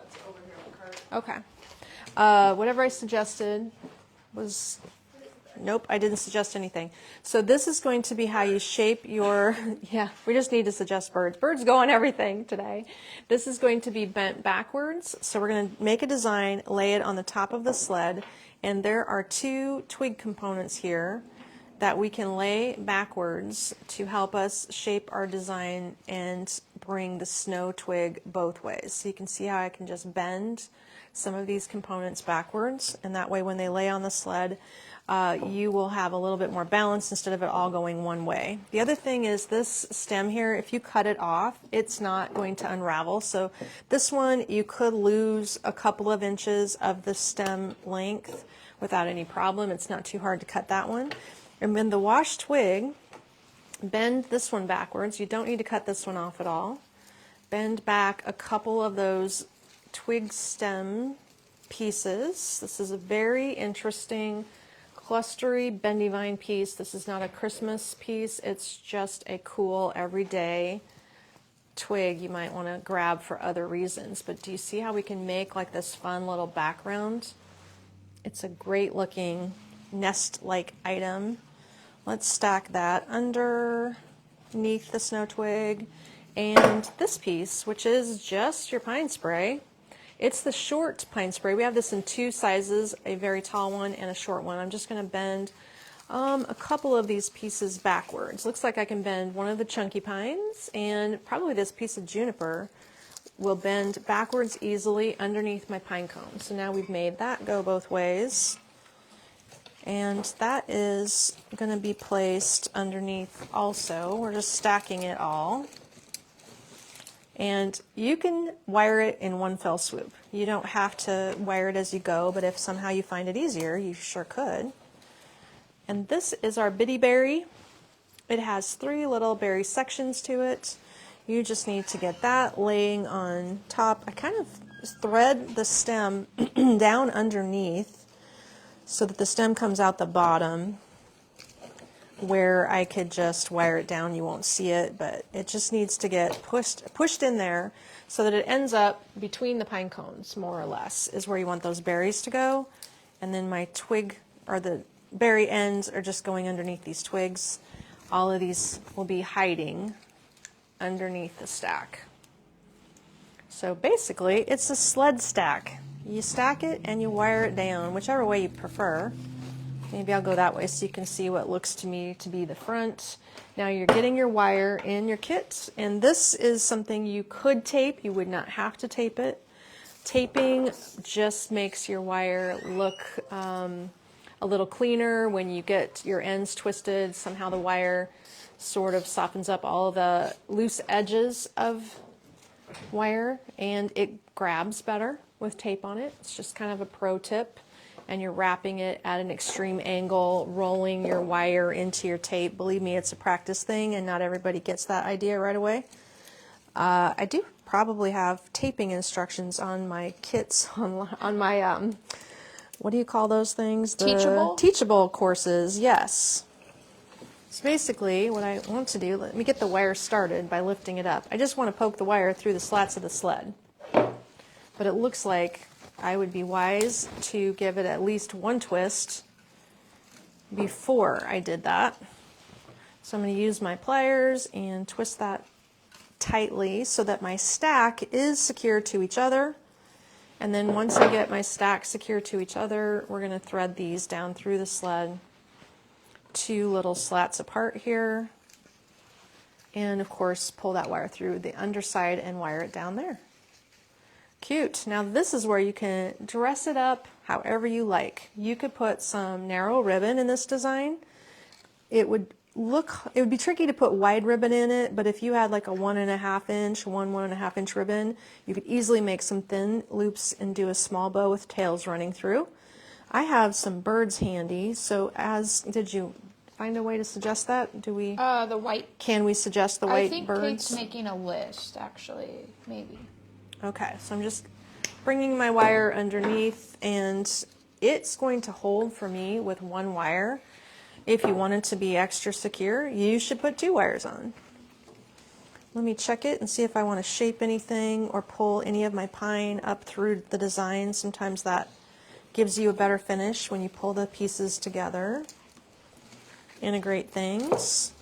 It's over here on the cart. Okay. Whatever I suggested was, nope, I didn't suggest anything. So this is going to be how you shape your, yeah, we just need to suggest birds. Birds go on everything today. This is going to be bent backwards. So we're going to make a design, lay it on the top of the sled, and there are 2 twig components here that we can lay backwards to help us shape our design and bring the snow twig both ways. So you can see how I can just bend some of these components backwards, and that way when they lay on the sled, you will have a little bit more balance instead of it all going one way. The other thing is this stem here, if you cut it off, it's not going to unravel. So this one, you could lose a couple of inches of the stem length without any problem. It's not too hard to cut that one. And then the wash twig, bend this one backwards. You don't need to cut this one off at all. Bend back a couple of those twig stem pieces. This is a very interesting clustery bendy vine piece. This is not a Christmas piece. It's just a cool everyday twig you might want to grab for other reasons. But do you see how we can make like this fun little background? It's a great looking nest-like item. Let's stack that underneath the snow twig. And this piece, which is just your pine spray. It's the short pine spray. We have this in 2 sizes, a very tall one and a short one. I'm just going to bend a couple of these pieces backwards. Looks like I can bend one of the chunky pines and probably this piece of juniper will bend backwards easily underneath my pine cone. So now we've made that go both ways. And that is going to be placed underneath also. We're just stacking it all. And you can wire it in one fell swoop. You don't have to wire it as you go, but if somehow you find it easier, you sure could. And this is our bitty berry. It has 3 little berry sections to it. You just need to get that laying on top. I kind of thread the stem down underneath so that the stem comes out the bottom, where I could just wire it down. You won't see it, but it just needs to get pushed in there so that it ends up between the pine cones, more or less, is where you want those berries to go. And then my twig, or the berry ends, are just going underneath these twigs. All of these will be hiding underneath the stack. So basically, it's a sled stack. You stack it and you wire it down, whichever way you prefer. Maybe I'll go that way so you can see what looks to me to be the front. Now you're getting your wire in your kit, and this is something you could tape. You would not have to tape it. Taping just makes your wire look a little cleaner. When you get your ends twisted, somehow the wire sort of softens up all of the loose edges of wire, and it grabs better with tape on it. It's just kind of a pro tip. And you're wrapping it at an extreme angle, rolling your wire into your tape. Believe me, it's a practice thing, and not everybody gets that idea right away. I do probably have taping instructions on my kits, on my, what do you call those things? Teachable? Teachable courses, yes. So basically, what I want to do, let me get the wire started by lifting it up. I just want to poke the wire through the slats of the sled. But it looks like I would be wise to give it at least one twist before I did that. So I'm going to use my pliers and twist that tightly so that my stack is secured to each other. And then once I get my stack secured to each other, we're going to thread these down through the sled, 2 little slats apart here. And of course, pull that wire through the underside and wire it down there. Cute. Now this is where you can dress it up however you like. You could put some narrow ribbon in this design. It would be tricky to put wide ribbon in it, but if you had like a 1.5 inch, 1.5 inch ribbon, you could easily make some thin loops and do a small bow with tails running through. I have some birds handy, so did you find a way to suggest that? The white. Can we suggest the white birds? I think Kate's making a list, actually, maybe. Okay, so I'm just bringing my wire underneath, and it's going to hold for me with 1 wire. If you want it to be extra secure, you should put 2 wires on. Let me check it and see if I want to shape anything or pull any of my pine up through the design. Sometimes that gives you a better finish when you pull the pieces together. Integrate things.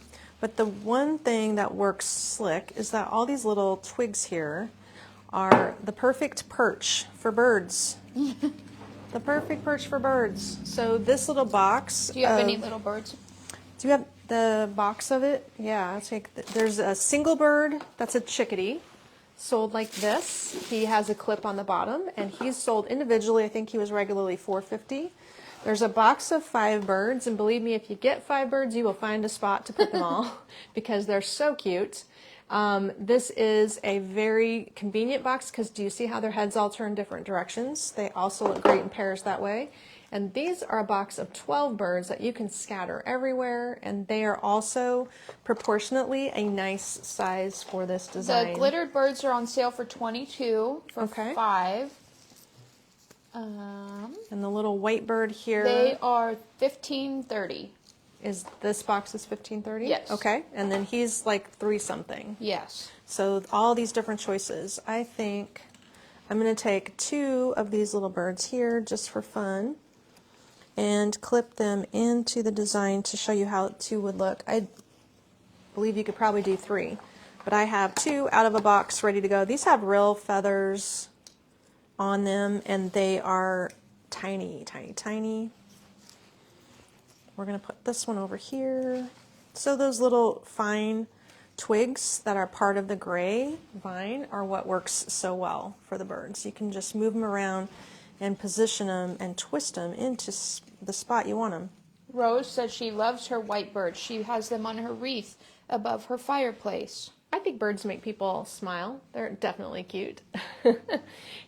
But the one thing that works slick is that all these little twigs here are the perfect perch for birds. The perfect perch for birds. So this little box. Do you have any little birds? Do you have the box of it? Yeah, I'll take there's a single bird that's a chickadee, sold like this. He has a clip on the bottom, and he's sold individually. I think he was regularly $4.50. There's a box of 5 birds, and believe me, if you get 5 birds, you will find a spot to put them all because they're so cute. This is a very convenient box because do you see how their heads all turn different directions? They also look great in pairs that way. And these are a box of 12 birds that you can scatter everywhere, and they are also proportionately a nice size for this design. The glittered birds are on sale for $22 for 5. And the little white bird here. They are $15.30. Is this box is $15.30? Yes. Okay, and then he's like $3 something. Yes. So all these different choices. I think I'm going to take 2 of these little birds here just for fun and clip them into the design to show you how 2 would look. I believe you could probably do 3, but I have 2 out of a box ready to go. These have real feathers on them, and they are tiny, tiny, tiny. We're going to put this one over here. So those little fine twigs that are part of the gray vine are what works so well for the birds. You can just move them around and position them and twist them into the spot you want them. Rose says she loves her white birds. She has them on her wreath above her fireplace. I think birds make people smile. They're definitely cute.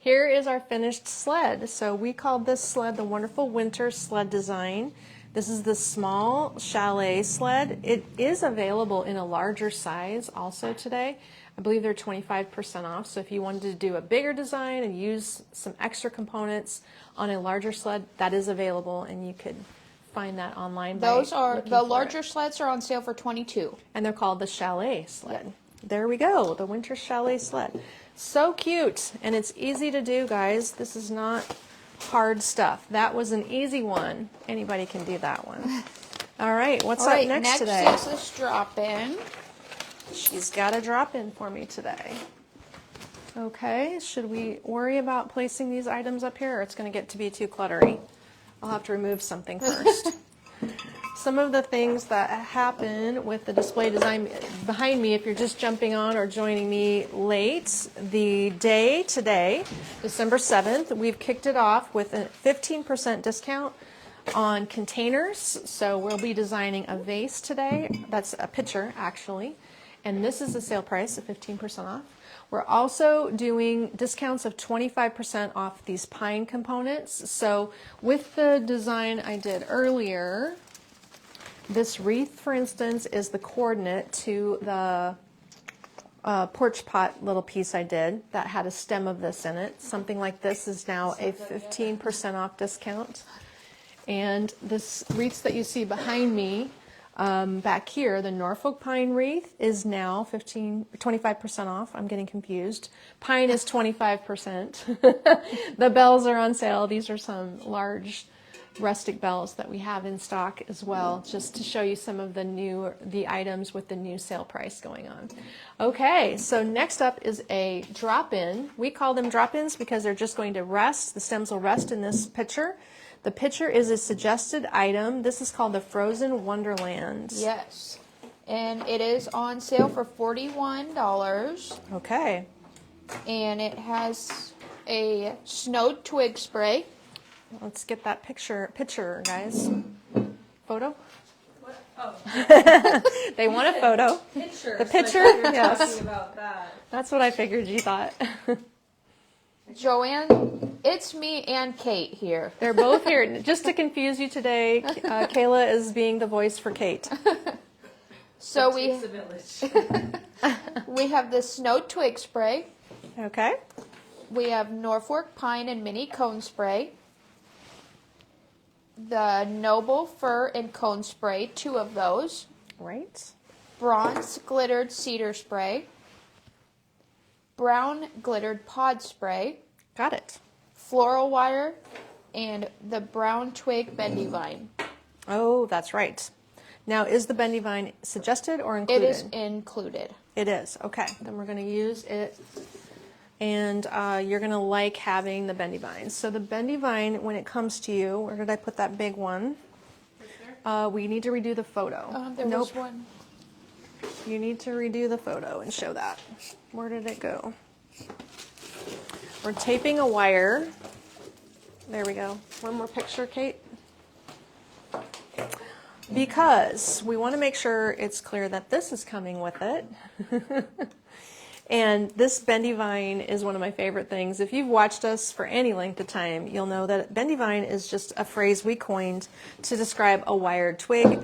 Here is our finished sled. So we called this sled the Wonderful Winter Sled Design. This is the small chalet sled. It is available in a larger size also today. I believe they're 25% off. So if you wanted to do a bigger design and use some extra components on a larger sled, that is available, and you could find that online. Those are the larger sleds are on sale for $22. And they're called the chalet sled. There we go, the winter chalet sled. So cute, and it's easy to do, guys. This is not hard stuff. That was an easy one. Anybody can do that one. All right, what's up next today? Next is this drop-in. She's got a drop-in for me today. Okay, should we worry about placing these items up here, or it's going to get to be too cluttery? I'll have to remove something first. Some of the things that happen with the display design behind me, if you're just jumping on or joining me late, the day today, December 7th, we've kicked it off with a 15% discount on containers. So we'll be designing a vase today. That's a pitcher, actually. And this is the sale price of 15% off. We're also doing discounts of 25% off these pine components. So with the design I did earlier, this wreath, for instance, is the coordinate to the porch pot little piece I did that had a stem of this in it. Something like this is now a 15% off discount. And this wreaths that you see behind me, back here, the Norfolk pine wreath is now 25% off. I'm getting confused. Pine is 25%. The bells are on sale. These are some large rustic bells that we have in stock as well, just to show you some of the items with the new sale price going on. Okay, so next up is a drop-in. We call them drop-ins because they're just going to rest. The stems will rest in this pitcher. The pitcher is a suggested item. This is called the Frozen Wonderland. Yes, and it is on sale for $41. Okay. And it has a snowed twig spray. Let's get that picture, guys. Photo? What? Oh. They want a photo. Picture. The picture? So Yes. talking about that. That's what I figured you thought. Joanne, it's me and Kate here. They're both here. Just to confuse you today, Kayla is being the voice for Kate. So Takes a village. we have the snowed twig spray. Okay. We have Norfolk pine and mini cone spray. The noble fir and cone spray, 2 of those. Right. Bronze glittered cedar spray. Brown glittered pod spray. Got it. Floral wire. And the brown twig bendy vine. Oh, that's right. Now, is the bendy vine suggested or included? It is included. It is. Okay. Then we're going to use it. And you're going to like having the bendy vine. So the bendy vine, when it comes to you, where did I put that big one? We need to redo the photo. There was one. You need to redo the photo and show that. Where did it go? We're taping a wire. There we go. One more picture, Kate. Because we want to make sure it's clear that this is coming with it. And this bendy vine is one of my favorite things. If you've watched us for any length of time, you'll know that bendy vine is just a phrase we coined to describe a wired twig.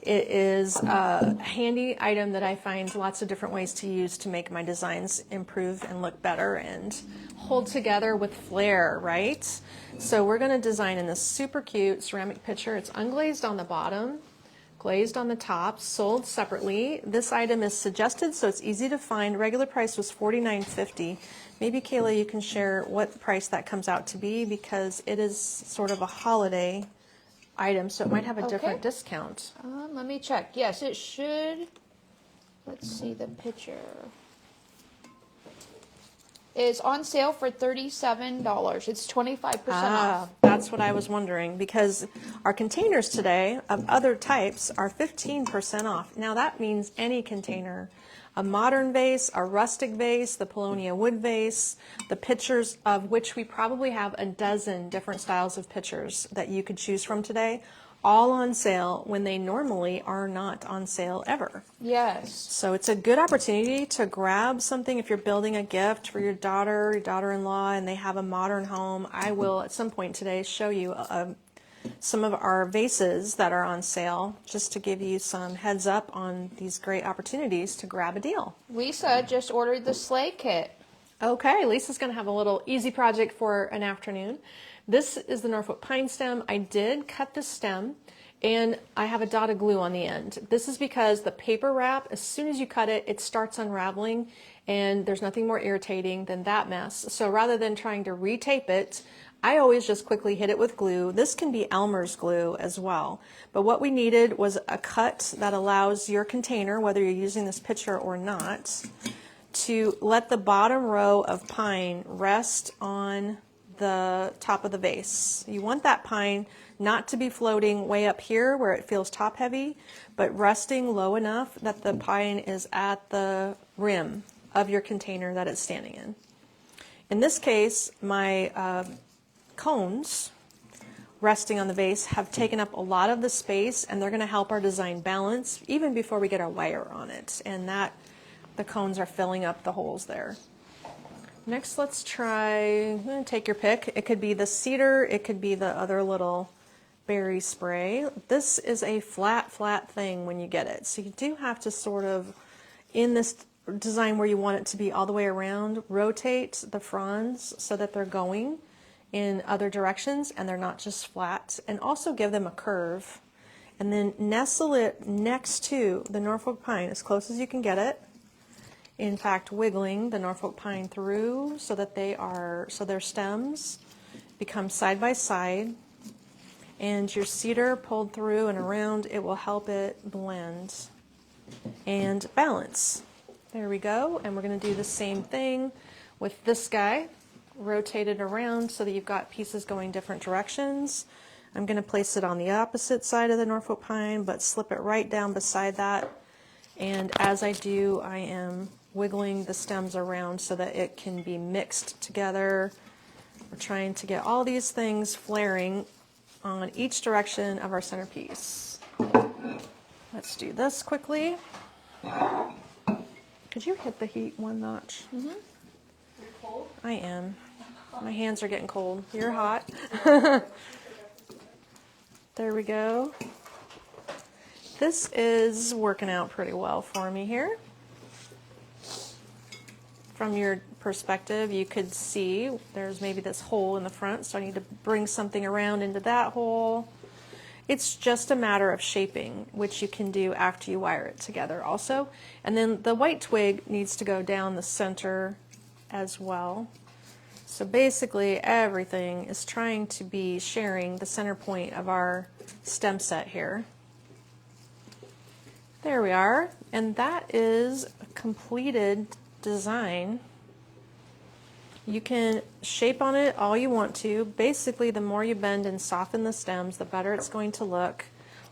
It is a handy item that I find lots of different ways to use to make my designs improve and look better and hold together with flair, right? So we're going to design in this super cute ceramic pitcher. It's unglazed on the bottom, glazed on the top, sold separately. This item is suggested, so it's easy to find. Regular price was $49.50. Maybe, Kayla, you can share what price that comes out to be, because it is sort of a holiday item, so it might have a different discount. Let me check. Yes, it should. Let's see the picture. Is on sale for $37. It's 25% off. That's what I was wondering, because our containers today of other types are 15% off. Now that means any container a modern vase, a rustic vase, the Paulownia wood vase, the pitchers, of which we probably have a dozen different styles of pitchers that you could choose from today, all on sale when they normally are not on sale ever. Yes. So it's a good opportunity to grab something if you're building a gift for your daughter, your daughter-in-law, and they have a modern home. I will at some point today show you some of our vases that are on sale, just to give you some heads up on these great opportunities to grab a deal. Lisa just ordered the Sled kit. Okay, Lisa's going to have a little easy project for an afternoon. This is the Norfolk pine stem. I did cut the stem and I have a dot of glue on the end. This is because the paper wrap, as soon as you cut it, it starts unraveling, and there's nothing more irritating than that mess. So rather than trying to retape it, I always just quickly hit it with glue. This can be Elmer's glue as well. But what we needed was a cut that allows your container, whether you're using this pitcher or not, to let the bottom row of pine rest on the top of the vase. You want that pine not to be floating way up here where it feels top heavy, but resting low enough that the pine is at the rim of your container that it's standing in. In this case, my cones resting on the vase have taken up a lot of the space, and they're going to help our design balance even before we get our wire on it, and that the cones are filling up the holes there. Next, let's try, take your pick. It could be the cedar, it could be the other little berry spray. This is a flat thing when you get it. So you do have to sort of, in this design where you want it to be all the way around, rotate the fronds so that they're going in other directions and they're not just flat, and also give them a curve. And then nestle it next to the Norfolk pine as close as you can get it. In fact, wiggling the Norfolk pine through so that their stems become side by side, and your cedar pulled through and around. It will help it blend and balance. There we go. And we're going to do the same thing with this guy. Rotate it around so that you've got pieces going different directions. I'm going to place it on the opposite side of the Norfolk pine, but slip it right down beside that. And as I do, I am wiggling the stems around so that it can be mixed together. We're trying to get all these things flaring on each direction of our centerpiece. Let's do this quickly. Could you hit the heat one notch? Mm-hmm. You're cold? I am. My hands are getting cold. You're hot. There we go. This is working out pretty well for me here. From your perspective, you could see there's maybe this hole in the front, so I need to bring something around into that hole. It's just a matter of shaping, which you can do after you wire it together also. And then the white twig needs to go down the center as well. So basically everything is trying to be sharing the center point of our stem set here. There we are, and that is a completed design. You can shape on it all you want to. Basically, the more you bend and soften the stems, the better it's going to look.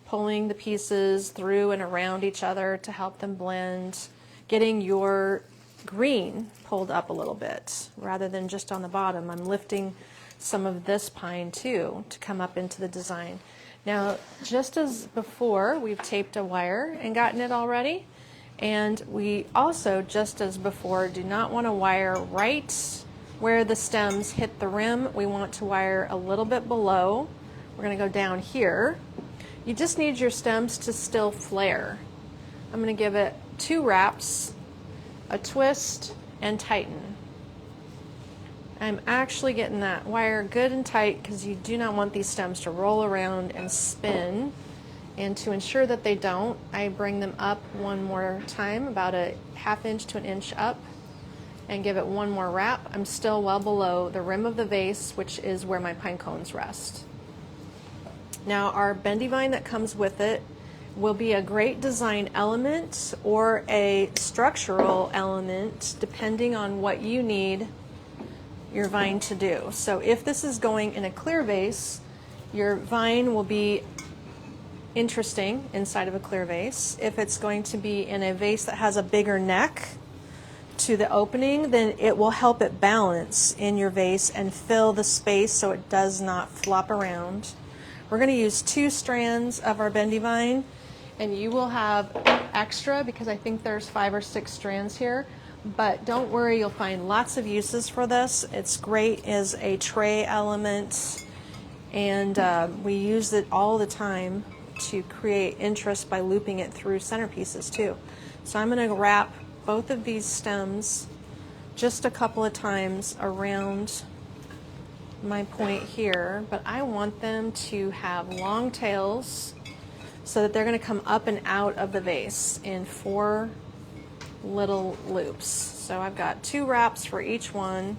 Pulling the pieces through and around each other to help them blend. Getting your green pulled up a little bit rather than just on the bottom. I'm lifting some of this pine too to come up into the design. Now, just as before, we've taped a wire and gotten it all ready. And we also, just as before, do not want to wire right where the stems hit the rim. We want to wire a little bit below. We're going to go down here. You just need your stems to still flare. I'm going to give it 2 wraps, a twist, and tighten. I'm actually getting that wire good and tight because you do not want these stems to roll around and spin. And to ensure that they don't, I bring them up one more time, about a ½ inch to an inch up, and give it one more wrap. I'm still well below the rim of the vase, which is where my pine cones rest. Now, our bendy vine that comes with it will be a great design element or a structural element, depending on what you need your vine to do. So if this is going in a clear vase, your vine will be interesting inside of a clear vase. If it's going to be in a vase that has a bigger neck to the opening, then it will help it balance in your vase and fill the space so it does not flop around. We're going to use 2 strands of our bendy vine, and you will have extra because I think there's 5 or 6 strands here. But don't worry, you'll find lots of uses for this. It's great as a tray element, and we use it all the time to create interest by looping it through centerpieces too. So I'm going to wrap both of these stems just a couple of times around my point here, but I want them to have long tails so that they're going to come up and out of the vase in 4 little loops. So I've got 2 wraps for each one.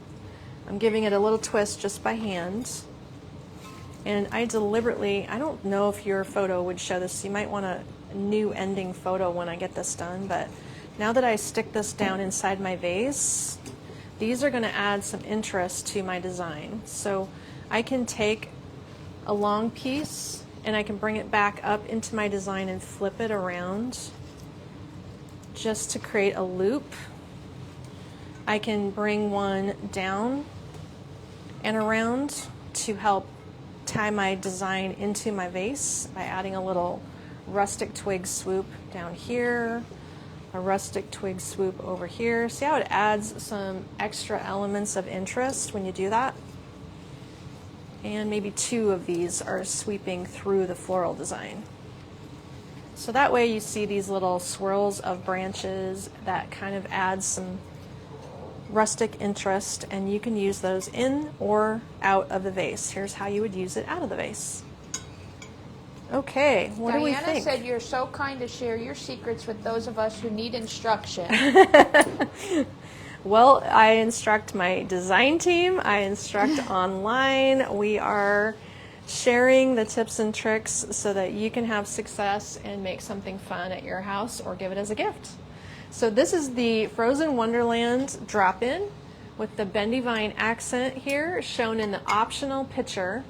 I'm giving it a little twist just by hand. And I deliberately, I don't know if your photo would show this. You might want a new ending photo when I get this done, but now that I stick this down inside my vase, these are going to add some interest to my design. So I can take a long piece and I can bring it back up into my design and flip it around just to create a loop. I can bring one down and around to help tie my design into my vase by adding a little rustic twig swoop down here, a rustic twig swoop over here. See how it adds some extra elements of interest when you do that? And maybe 2 of these are sweeping through the floral design. So that way you see these little swirls of branches that kind of add some rustic interest, and you can use those in or out of the vase. Here's how you would use it out of the vase. Okay, what do we think? Diana said you're so kind to share your secrets with those of us who need instruction. Well, I instruct my design team, I instruct online. We are sharing the tips and tricks so that you can have success and make something fun at your house or give it as a gift. So this is the Frozen Wonderland drop-in with the bendy vine accent here shown in the optional picture.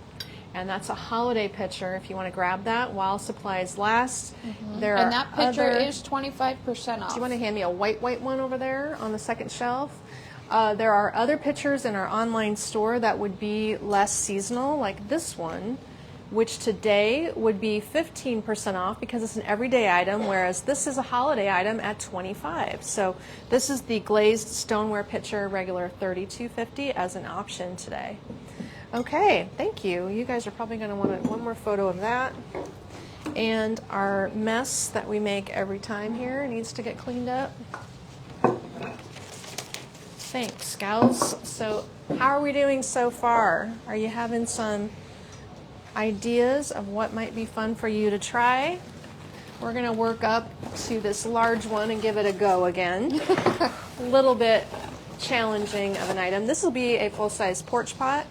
And that's a holiday picture if you want to grab that while supplies last. There And are that picture other, is 25% off. do you want to hand me a white one over there on the second shelf? There are other pictures in our online store that would be less seasonal, like this one, which today would be 15% off because it's an everyday item, whereas this is a holiday item at 25%. So this is the glazed stoneware pitcher, regular $32.50 as an option today. Okay, thank you. You guys are probably going to want one more photo of that. And our mess that we make every time here needs to get cleaned up. Thanks, gals. So how are we doing so far? Are you having some ideas of what might be fun for you to try? We're going to work up to this large one and give it a go again. A little bit challenging of an item. This will be a full-size porch pot.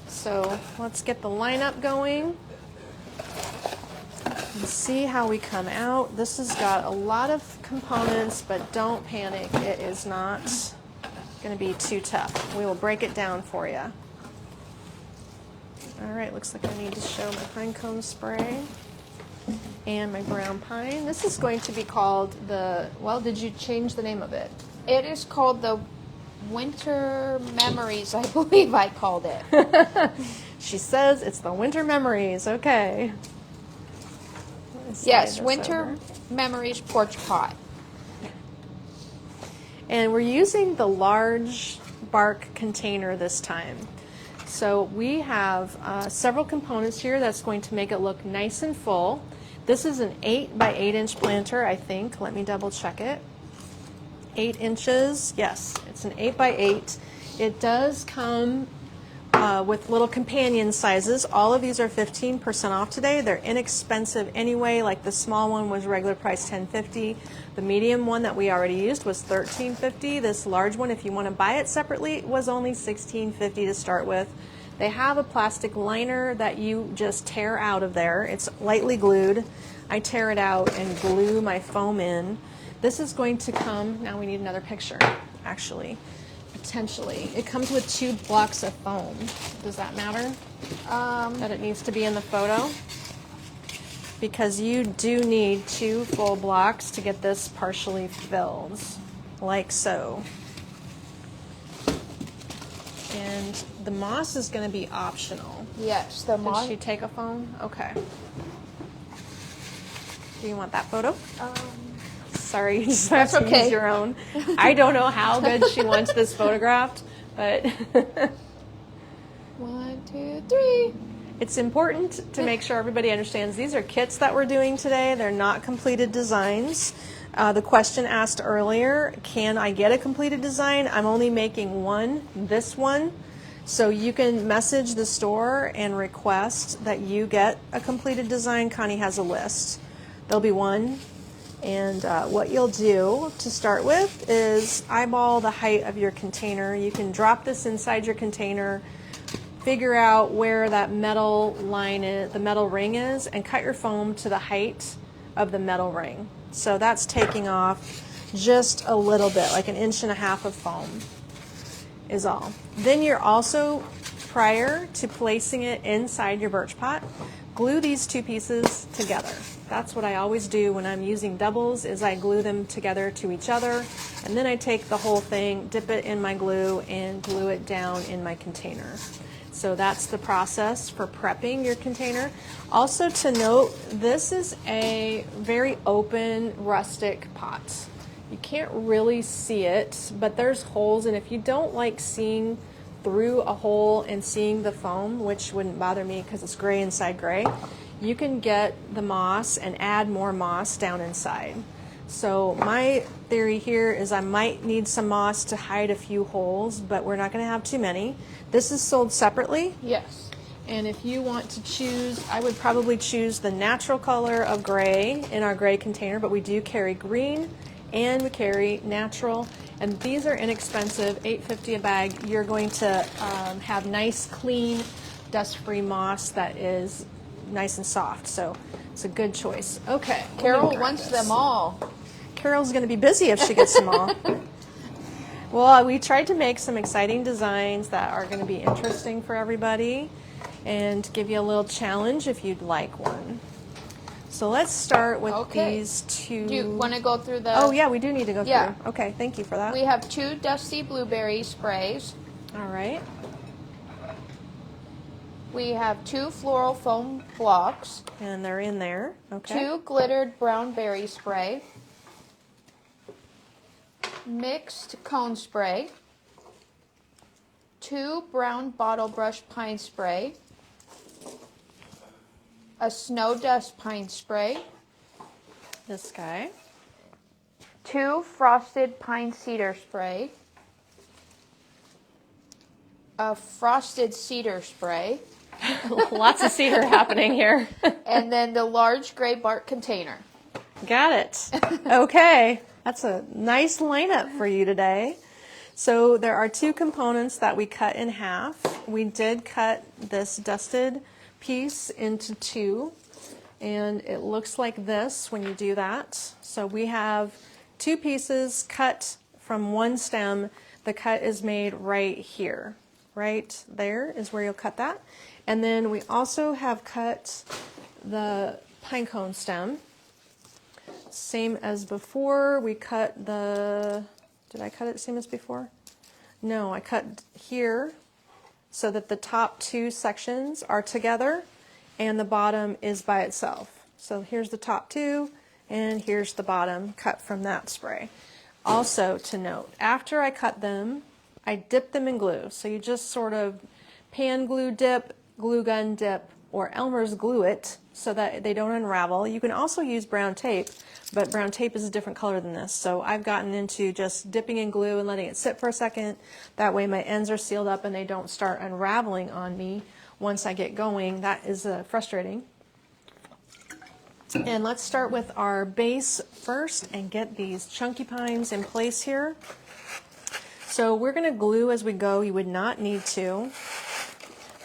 So let's get the lineup going and see how we come out. This has got a lot of components, but don't panic. It is not going to be too tough. We will break it down for you. All right, looks like I need to show my pine cone spray and my brown pine. This is going to be called the, well, did you change the name of it? It is called the Winter Memories, I believe I called it. She says it's the Winter Memories. Okay. Yes, Winter Memories porch pot. And we're using the large bark container this time. So we have several components here that's going to make it look nice and full. This is an 8 by 8 inch planter, I think. Let me double check it. 8 inches, yes, it's an 8 by 8. It does come with little companion sizes. All of these are 15% off today. They're inexpensive anyway. Like the small one was regular price $10.50. The medium one that we already used was $13.50. This large one, if you want to buy it separately, was only $16.50 to start with. They have a plastic liner that you just tear out of there. It's lightly glued. I tear it out and glue my foam in. This is going to come, now we need another picture, actually, potentially. It comes with 2 blocks of foam. Does that matter? That it needs to be in the photo? because you do need 2 full blocks to get this partially filled, like so. And the moss is going to be optional. Yes, the moss. Did she take a phone? Okay. Do you want that photo? Sorry, you just have to use your own. I don't know how good she wants this photographed, but 1, 2, 3. it's important to make sure everybody understands these are kits that we're doing today. They're not completed designs. The question asked earlier, can I get a completed design? I'm only making one, this one. So you can message the store and request that you get a completed design. Connie has a list. There'll be one. And what you'll do to start with is eyeball the height of your container. You can drop this inside your container, figure out where that metal line is, the metal ring is, and cut your foam to the height of the metal ring. So that's taking off just a little bit, like 1.5 inches of foam is all. Then you're also, prior to placing it inside your birch pot, glue these 2 pieces together. That's what I always do when I'm using doubles, is I glue them together to each other, and then I take the whole thing, dip it in my glue, and glue it down in my container. So that's the process for prepping your container. Also to note, this is a very open rustic pot. You can't really see it, but there's holes, and if you don't like seeing through a hole and seeing the foam, which wouldn't bother me because it's gray inside gray, you can get the moss and add more moss down inside. So my theory here is I might need some moss to hide a few holes, but we're not going to have too many. This is sold separately. Yes. And if you want to choose, I would probably choose the natural color of gray in our gray container, but we do carry green and we carry natural. And these are inexpensive, $8.50 a bag. You're going to have nice, clean, dust-free moss that is nice and soft. So it's a good choice. Okay. Carol wants them all. Carol's going to be busy if she gets them all. Well, we tried to make some exciting designs that are going to be interesting for everybody and give you a little challenge if you'd like one. So let's start with these 2. Do you want to go through the... Oh, yeah, we do need to go through. Okay, thank you for that. We have 2 dusty blueberry sprays. All right. We have 2 floral foam blocks. And they're in there. Okay. 2 glittered brown berry spray. Mixed cone spray. 2 brown bottle brush pine spray. A snow dust pine spray. This guy. 2 frosted pine cedar spray. A frosted cedar spray. Lots of cedar happening here. And then the large gray bark container. Got it. Okay. That's a nice lineup for you today. So there are 2 components that we cut in half. We did cut this dusted piece into 2, and it looks like this when you do that. So we have 2 pieces cut from one stem. The cut is made right here. Right there is where you'll cut that. And then we also have cut the pine cone stem. Same as before, we cut the, did I cut it same as before? No, I cut here so that the top 2 sections are together and the bottom is by itself. So here's the top 2 and here's the bottom cut from that spray. Also to note, after I cut them, I dip them in glue. So you just sort of pan glue dip, glue gun dip, or Elmer's glue it so that they don't unravel. You can also use brown tape, but brown tape is a different color than this. So I've gotten into just dipping in glue and letting it sit for a second. That way my ends are sealed up and they don't start unraveling on me once I get going. That is frustrating. And let's start with our base first and get these chunky pines in place here. So we're going to glue as we go. You would not need to.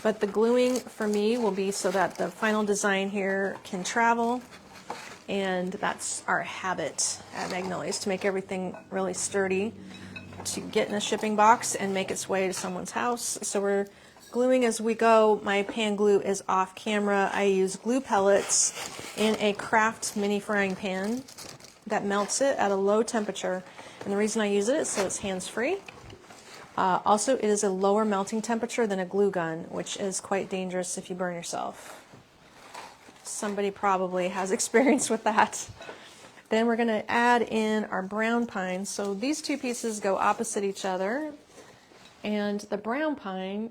But the gluing for me will be so that the final design here can travel. And that's our habit at Magnolias, to make everything really sturdy, to get in a shipping box and make its way to someone's house. So we're gluing as we go. My pan glue is off camera. I use glue pellets in a craft mini frying pan that melts it at a low temperature. And the reason I use it is so it's hands-free. Also, it is a lower melting temperature than a glue gun, which is quite dangerous if you burn yourself. Somebody probably has experience with that. Then we're going to add in our brown pine. So these two pieces go opposite each other, and the brown pine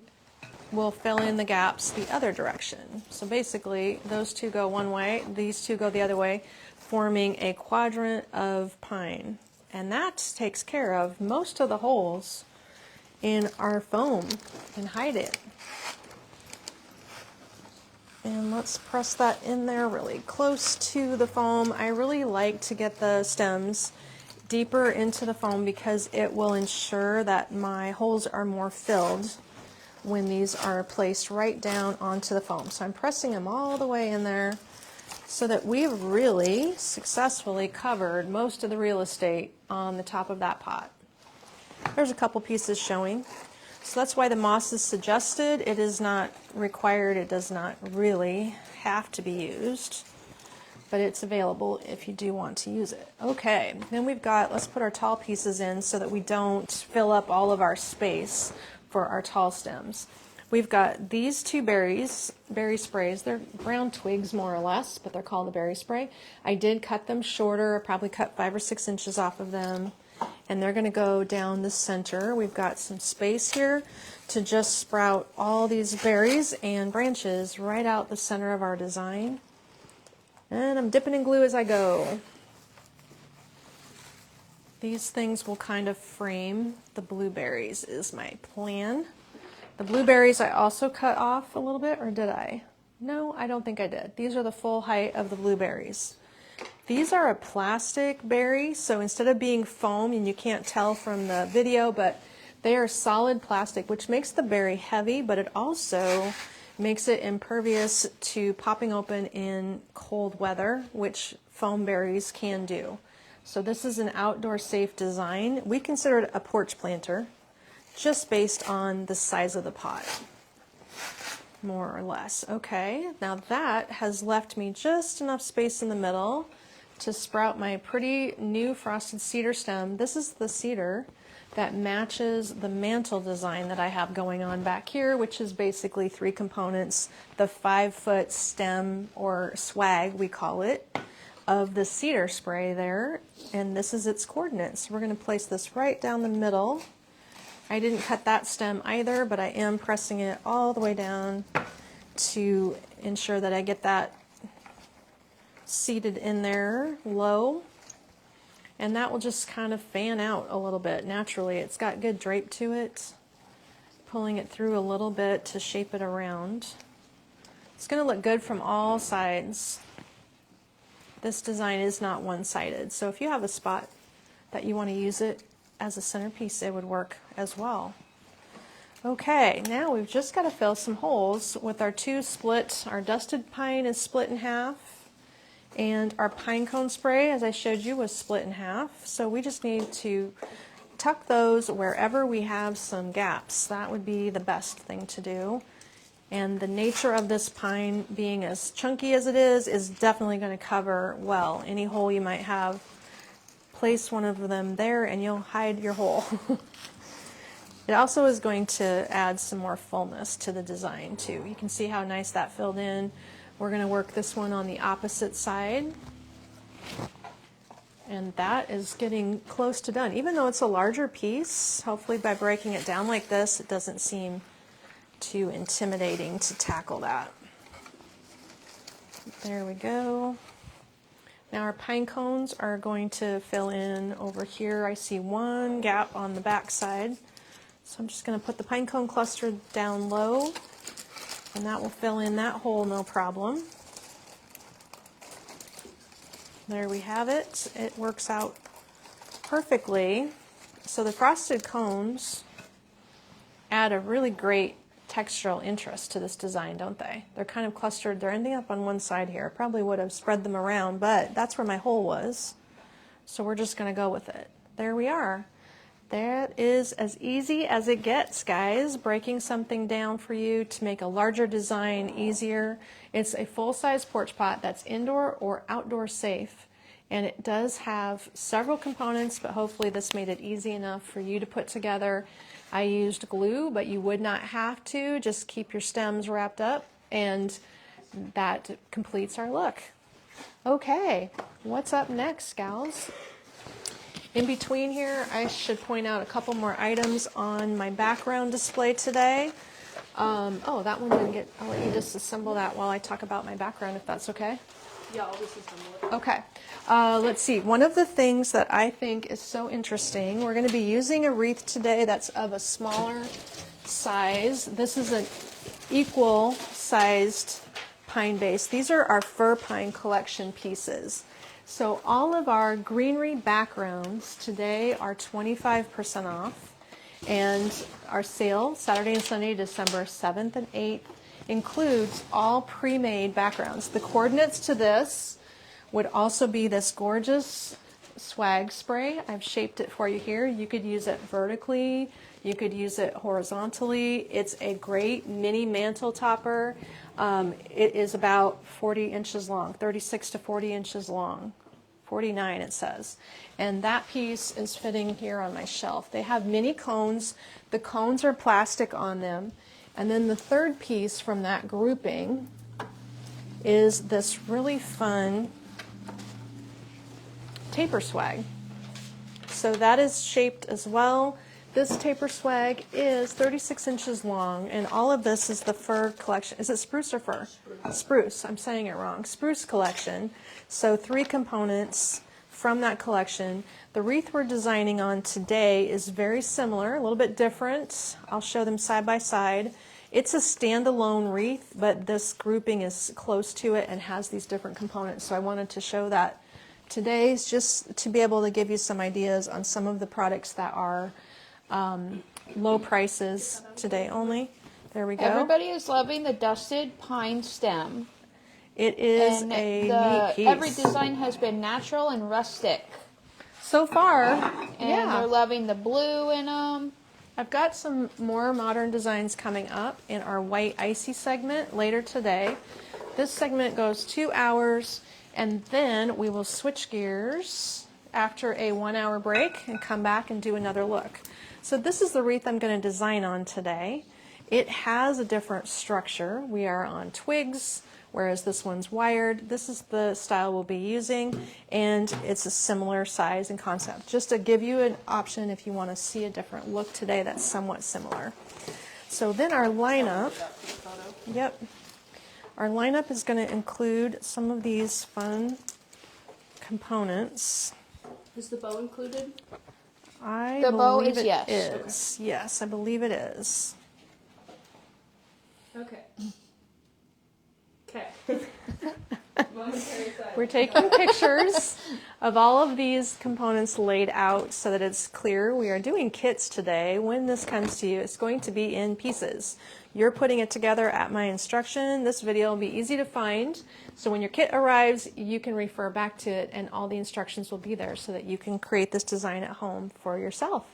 will fill in the gaps the other direction. So basically, those two go one way, these two go the other way, forming a quadrant of pine. And that takes care of most of the holes in our foam and hide it. And let's press that in there really close to the foam. I really like to get the stems deeper into the foam because it will ensure that my holes are more filled when these are placed right down onto the foam. So I'm pressing them all the way in there so that we've really successfully covered most of the real estate on the top of that pot. There's a couple pieces showing. So that's why the moss is suggested. It is not required. It does not really have to be used, but it's available if you do want to use it. Okay, then we've got, let's put our tall pieces in so that we don't fill up all of our space for our tall stems. We've got these two berry sprays. They're brown twigs more or less, but they're called a berry spray. I did cut them shorter. I probably cut 5 or 6 inches off of them. And they're going to go down the center. We've got some space here to just sprout all these berries and branches right out the center of our design. And I'm dipping in glue as I go. These things will kind of frame the blueberries is my plan. The blueberries I also cut off a little bit, or did I? No, I don't think I did. These are the full height of the blueberries. These are a plastic berry, so instead of being foam, and you can't tell from the video, but they are solid plastic, which makes the berry heavy, but it also makes it impervious to popping open in cold weather, which foam berries can do. So this is an outdoor safe design. We consider it a porch planter, just based on the size of the pot, more or less. Okay, now that has left me just enough space in the middle to sprout my pretty new frosted cedar stem. This is the cedar that matches the mantle design that I have going on back here, which is basically 3 components. The 5-foot stem, or swag we call it, of the cedar spray there, and this is its coordinates. We're going to place this right down the middle. I didn't cut that stem either, but I am pressing it all the way down to ensure that I get that seated in there low, and that will just kind of fan out a little bit naturally. It's got good drape to it, pulling it through a little bit to shape it around. It's going to look good from all sides. This design is not one-sided, so if you have a spot that you want to use it as a centerpiece, it would work as well. Okay, now we've just got to fill some holes with our 2 split. Our dusted pine is split in half, and our pine cone spray, as I showed you, was split in half. So we just need to tuck those wherever we have some gaps. That would be the best thing to do. And the nature of this pine being as chunky as it is definitely going to cover well any hole you might have. Place one of them there and you'll hide your hole. It also is going to add some more fullness to the design too. You can see how nice that filled in. We're going to work this one on the opposite side. And that is getting close to done. Even though it's a larger piece, hopefully by breaking it down like this, it doesn't seem too intimidating to tackle that. There we go. Now our pine cones are going to fill in over here. I see one gap on the back side. So I'm just going to put the pine cone cluster down low, and that will fill in that hole no problem. There we have it. It works out perfectly. So the frosted cones add a really great textural interest to this design, don't they? They're kind of clustered. They're ending up on one side here. I probably would have spread them around, but that's where my hole was. So we're just going to go with it. There we are. That is as easy as it gets, guys. Breaking something down for you to make a larger design easier. It's a full-size porch pot that's indoor or outdoor safe. And it does have several components, but hopefully this made it easy enough for you to put together. I used glue, but you would not have to. Just keep your stems wrapped up, and that completes our look. Okay, what's up next, gals? In between here, I should point out a couple more items on my background display today. Oh, that one didn't get, I'll let you disassemble that while I talk about my background, if that's okay. Yeah, I'll disassemble it. Okay, let's see. One of the things that I think is so interesting, we're going to be using a wreath today that's of a smaller size. This is an equal sized pine base. These are our fir pine collection pieces. So all of our greenery backgrounds today are 25% off, and our sale Saturday and Sunday, December 7th and 8th, includes all pre-made backgrounds. The coordinates to this would also be this gorgeous swag spray. I've shaped it for you here. You could use it vertically, you could use it horizontally. It's a great mini mantle topper. It is about 40 inches long, 36 to 40 inches long. 49 it says. And that piece is fitting here on my shelf. They have mini cones. The cones are plastic on them. And then the third piece from that grouping is this really fun taper swag. So that is shaped as well. This taper swag is 36 inches long, and all of this is the fir collection. Is it spruce or fir? Spruce. I'm saying it wrong. Spruce collection. So 3 components from that collection. The wreath we're designing on today is very similar, a little bit different. I'll show them side by side. It's a standalone wreath, but this grouping is close to it and has these different components. So I wanted to show that today, just to be able to give you some ideas on some of the products that are low prices today only. There we go. Everybody is loving the dusted pine stem. It is and a neat piece. Every design has been natural and rustic. So far, And yeah. they're loving the blue in them. I've got some more modern designs coming up in our white icy segment later today. This segment goes 2 hours, and then we will switch gears after a 1 hour break and come back and do another look. So this is the wreath I'm going to design on today. It has a different structure. We are on twigs, whereas this one's wired. This is the style we'll be using, and it's a similar size and concept. Just to give you an option if you want to see a different look today that's somewhat similar. So then our lineup, our lineup is going to include some of these fun components. Is the bow included? I The bow believe is it yes. is. Yes, I believe it is. Okay. Okay. We're taking pictures of all of these components laid out so that it's clear. We are doing kits today. When this comes to you, it's going to be in pieces. You're putting it together at my instruction. This video will be easy to find. So when your kit arrives, you can refer back to it, and all the instructions will be there so that you can create this design at home for yourself.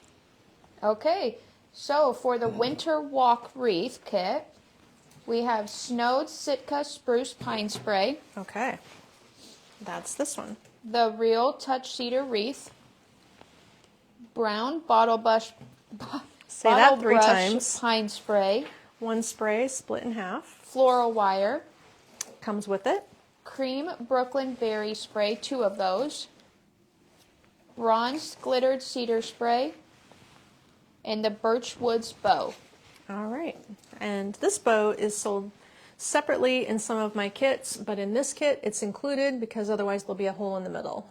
Okay, so for the winter walk wreath kit, we have snowed Sitka spruce pine spray, Okay, that's this one. the real touch cedar wreath, brown bottle brush, Say that 3 times. pine spray, One spray split in half. floral wire, Comes with it. cream Brooklyn berry spray, 2 of those, bronzed glittered cedar spray, and the birch woods bow. All right, and this bow is sold separately in some of my kits, but in this kit it's included because otherwise there'll be a hole in the middle.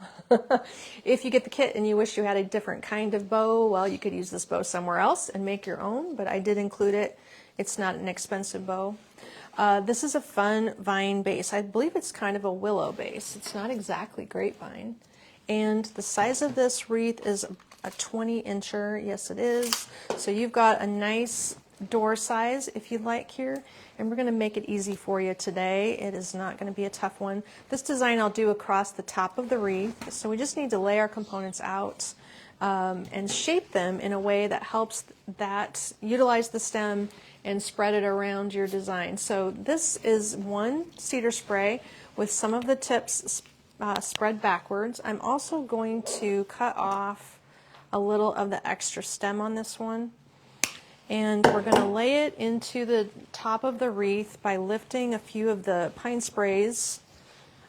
If you get the kit and you wish you had a different kind of bow, well, you could use this bow somewhere else and make your own, but I did include it. It's not an expensive bow. This is a fun vine base. I believe it's kind of a willow base. It's not exactly grapevine. And the size of this wreath is a 20-incher. Yes, it is. So you've got a nice door size if you'd like here, and we're going to make it easy for you today. It is not going to be a tough one. This design I'll do across the top of the wreath, so we just need to lay our components out and shape them in a way that helps that utilize the stem and spread it around your design. So this is one cedar spray with some of the tips spread backwards. I'm also going to cut off a little of the extra stem on this one. And we're going to lay it into the top of the wreath by lifting a few of the pine sprays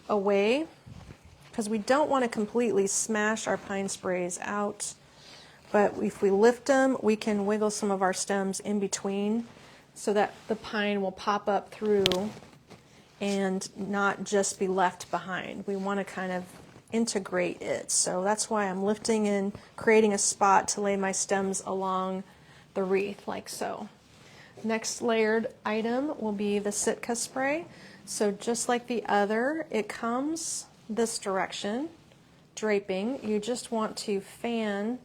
away, because we don't want to completely smash our pine sprays out. But if we lift them, we can wiggle some of our stems in between so that the pine will pop up through and not just be left behind. We want to kind of integrate it. So that's why I'm lifting and creating a spot to lay my stems along the wreath, like so. Next layered item will be the Sitka spray. So just like the other, it comes this direction, draping. You just want to fan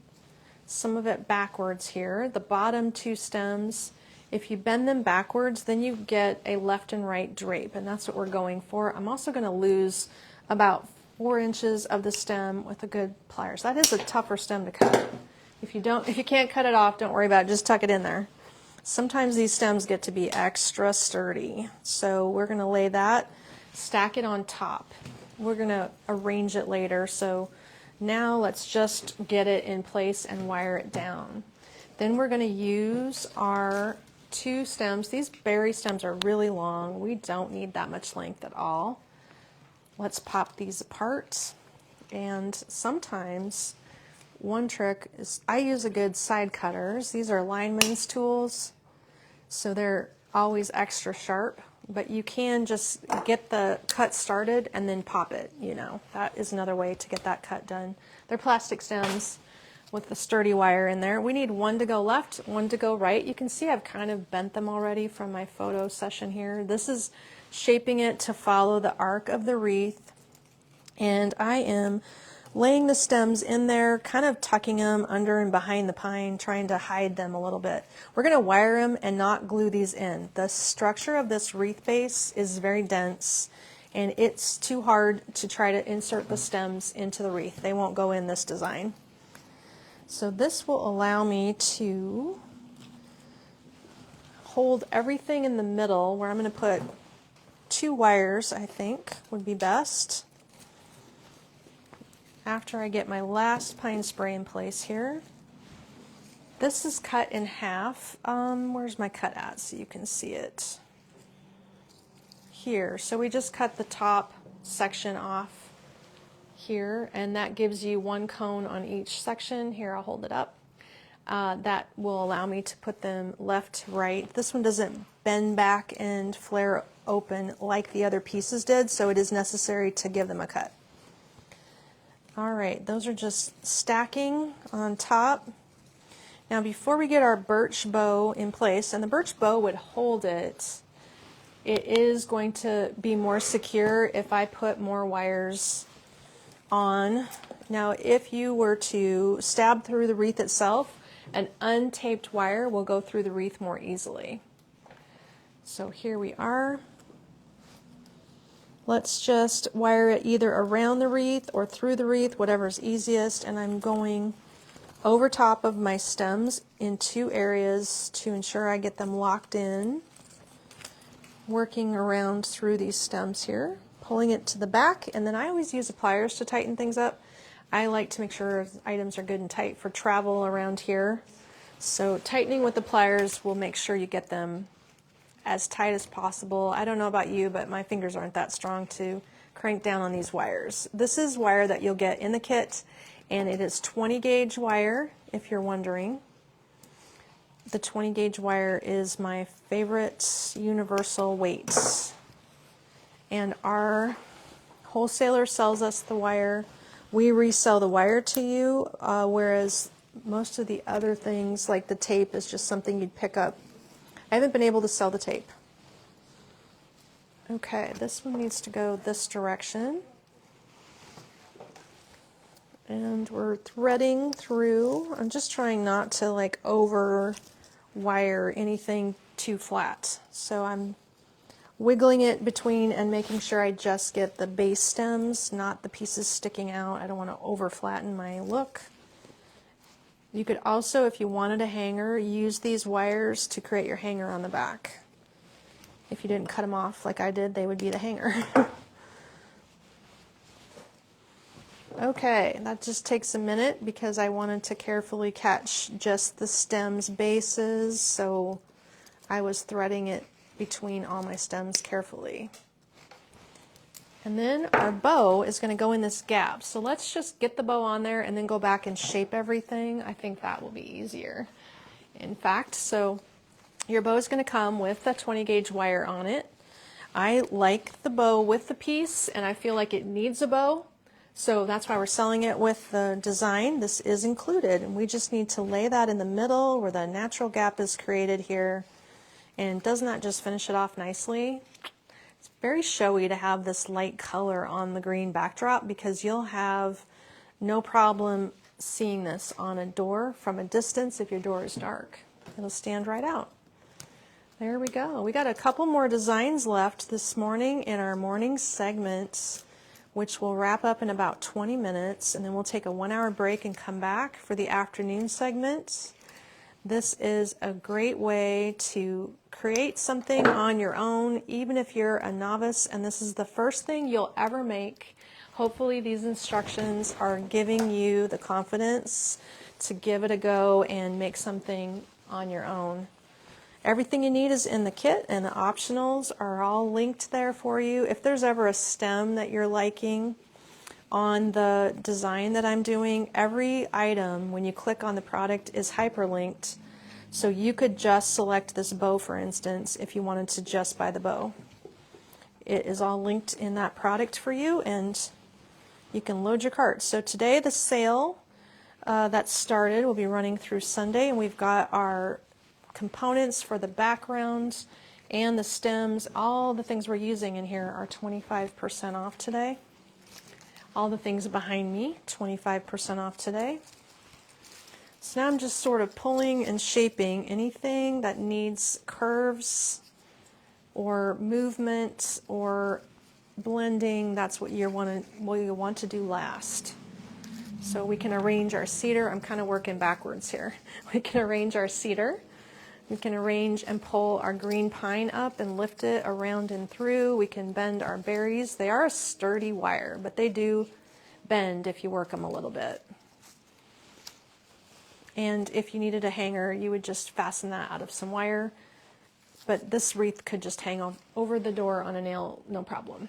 some of it backwards here. The bottom two stems, if you bend them backwards, then you get a left and right drape, and that's what we're going for. I'm also going to lose about 4 inches of the stem with a good pliers. That is a tougher stem to cut. If you can't cut it off, don't worry about it, just tuck it in there. Sometimes these stems get to be extra sturdy. So we're going to lay that, stack it on top. We're going to arrange it later. So now let's just get it in place and wire it down. Then we're going to use our 2 stems. These berry stems are really long. We don't need that much length at all. Let's pop these apart. And sometimes one trick is I use a good side cutters. These are lineman's tools, so they're always extra sharp, but you can just get the cut started and then pop it, you know. That is another way to get that cut done. They're plastic stems with the sturdy wire in there. We need one to go left, one to go right. You can see I've kind of bent them already from my photo session here. This is shaping it to follow the arc of the wreath, and I am laying the stems in there, kind of tucking them under and behind the pine, trying to hide them a little bit. We're going to wire them and not glue these in. The structure of this wreath base is very dense, and it's too hard to try to insert the stems into the wreath. They won't go in this design. So this will allow me to hold everything in the middle, where I'm going to put 2 wires, I think, would be best. After I get my last pine spray in place here. This is cut in half. Where's my cut at so you can see it? Here. So we just cut the top section off here, and that gives you 1 cone on each section. Here, I'll hold it up. That will allow me to put them left, right. This one doesn't bend back and flare open like the other pieces did, so it is necessary to give them a cut. All right, those are just stacking on top. Now before we get our birch bow in place, and the birch bow would hold it, it is going to be more secure if I put more wires on. Now if you were to stab through the wreath itself, an untaped wire will go through the wreath more easily. So here we are. Let's just wire it either around the wreath or through the wreath, whatever's easiest, and I'm going over top of my stems in 2 areas to ensure I get them locked in, working around through these stems here, pulling it to the back, and then I always use the pliers to tighten things up. I like to make sure items are good and tight for travel around here, so tightening with the pliers will make sure you get them as tight as possible. I don't know about you, but my fingers aren't that strong to crank down on these wires. This is wire that you'll get in the kit, and it is 20 gauge wire, if you're wondering. The 20 gauge wire is my favorite universal weight. And our wholesaler sells us the wire. We resell the wire to you, whereas most of the other things, like the tape, is just something you'd pick up. I haven't been able to sell the tape. Okay, this one needs to go this direction. And we're threading through. I'm just trying not to like over wire anything too flat. So I'm wiggling it between and making sure I just get the base stems, not the pieces sticking out. I don't want to over flatten my look. You could also, if you wanted a hanger, use these wires to create your hanger on the back. If you didn't cut them off like I did, they would be the hanger. Okay, that just takes a minute because I wanted to carefully catch just the stem's bases, so I was threading it between all my stems carefully. And then our bow is going to go in this gap. So let's just get the bow on there and then go back and shape everything. I think that will be easier. In fact, so your bow is going to come with a 20 gauge wire on it. I like the bow with the piece, and I feel like it needs a bow. So that's why we're selling it with the design. This is included, and we just need to lay that in the middle where the natural gap is created here. And doesn't that just finish it off nicely? It's very showy to have this light color on the green backdrop because you'll have no problem seeing this on a door from a distance if your door is dark. It'll stand right out. There we go. We got a couple more designs left this morning in our morning segment, which will wrap up in about 20 minutes, and then we'll take a 1-hour break and come back for the afternoon segment. This is a great way to create something on your own, even if you're a novice, and this is the first thing you'll ever make. Hopefully these instructions are giving you the confidence to give it a go and make something on your own. Everything you need is in the kit, and the optionals are all linked there for you. If there's ever a stem that you're liking on the design that I'm doing, every item, when you click on the product, is hyperlinked. So you could just select this bow, for instance, if you wanted to just buy the bow. It is all linked in that product for you, and you can load your cart. So today the sale that started will be running through Sunday, and we've got our components for the background and the stems. All the things we're using in here are 25% off today. All the things behind me, 25% off today. So now I'm just sort of pulling and shaping anything that needs curves or movement or blending. That's what you want to do last. So we can arrange our cedar. I'm kind of working backwards here. We can arrange our cedar. We can arrange and pull our green pine up and lift it around and through. We can bend our berries. They are a sturdy wire, but they do bend if you work them a little bit. And if you needed a hanger, you would just fasten that out of some wire. But this wreath could just hang over the door on a nail, no problem.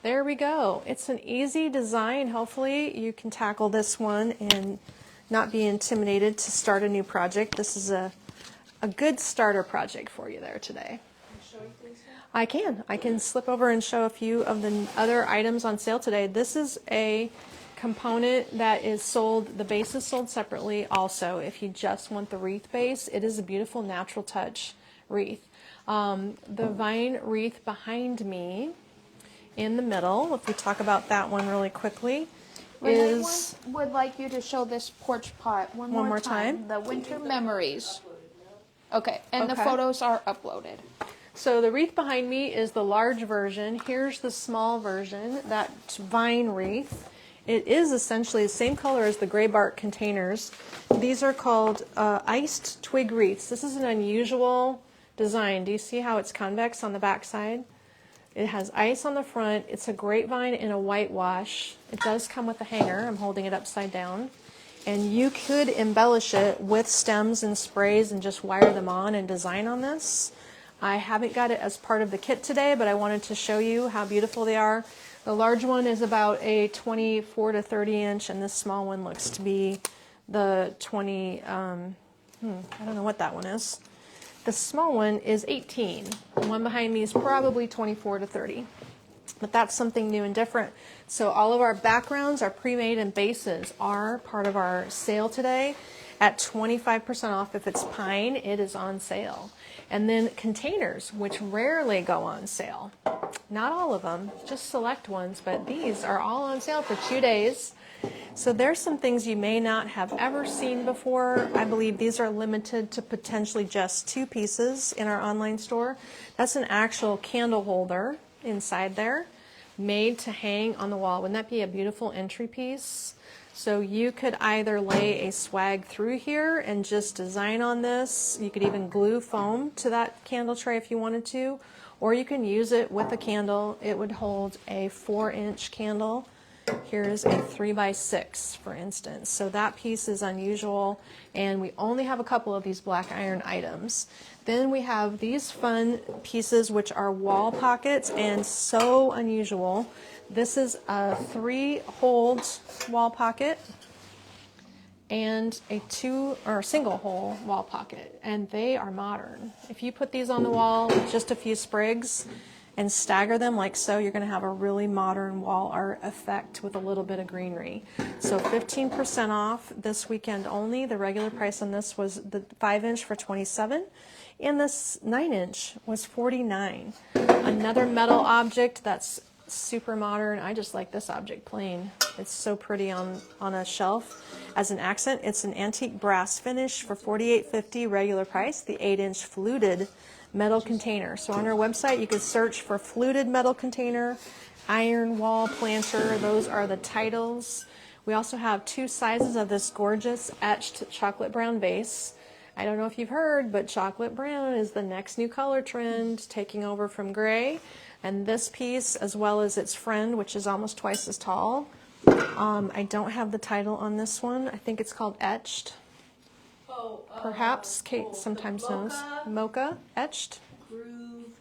There we go. It's an easy design. Hopefully you can tackle this one and not be intimidated to start a new project. This is a good starter project for you there today. I can slip over and show a few of the other items on sale today. This is a component that is sold, the base is sold separately also. If you just want the wreath base, it is a beautiful natural touch wreath. The vine wreath behind me in the middle, if we talk about that one really quickly, is... would like you to show this porch pot one more time. The winter memories. Okay, and the photos are uploaded. So the wreath behind me is the large version. Here's the small version, that vine wreath. It is essentially the same color as the gray bark containers. These are called iced twig wreaths. This is an unusual design. Do you see how it's convex on the back side? It has ice on the front. It's a grapevine in a whitewash. It does come with a hanger. I'm holding it upside down. And you could embellish it with stems and sprays and just wire them on and design on this. I haven't got it as part of the kit today, but I wanted to show you how beautiful they are. The large one is about a 24 to 30 inch, and this small one looks to be the 20, I don't know what that one is. The small one is 18. The one behind me is probably 24 to 30. But that's something new and different. So all of our backgrounds, our pre-made and bases are part of our sale today at 25% off. If it's pine, it is on sale. And then containers, which rarely go on sale. Not all of them, just select ones, but these are all on sale for 2 days. So there's some things you may not have ever seen before. I believe these are limited to potentially just 2 pieces in our online store. That's an actual candle holder inside there, made to hang on the wall. Wouldn't that be a beautiful entry piece? So you could either lay a swag through here and just design on this. You could even glue foam to that candle tray if you wanted to, or you can use it with a candle. It would hold a 4-inch candle. Here's a 3x6, for instance. So that piece is unusual, and we only have a couple of these black iron items. Then we have these fun pieces, which are wall pockets, and so unusual. This is a 3-hold wall pocket and a single hole wall pocket, and they are modern. If you put these on the wall with just a few sprigs and stagger them like so, you're going to have a really modern wall art effect with a little bit of greenery. So 15% off this weekend only. The regular price on this was the 5-inch for $27, and this 9-inch was $49. Another metal object that's super modern. I just like this object plain. It's so pretty on a shelf as an accent. It's an antique brass finish for $48.50 regular price, the 8-inch fluted metal container. So on our website you could search for fluted metal container, iron wall planter. Those are the titles. We also have 2 sizes of this gorgeous etched chocolate brown vase. I don't know if you've heard, but chocolate brown is the next new color trend, taking over from gray. And this piece, as well as its friend, which is almost twice as tall. I don't have the title on this one. I think it's called Etched. Perhaps Kate sometimes knows. Mocha etched.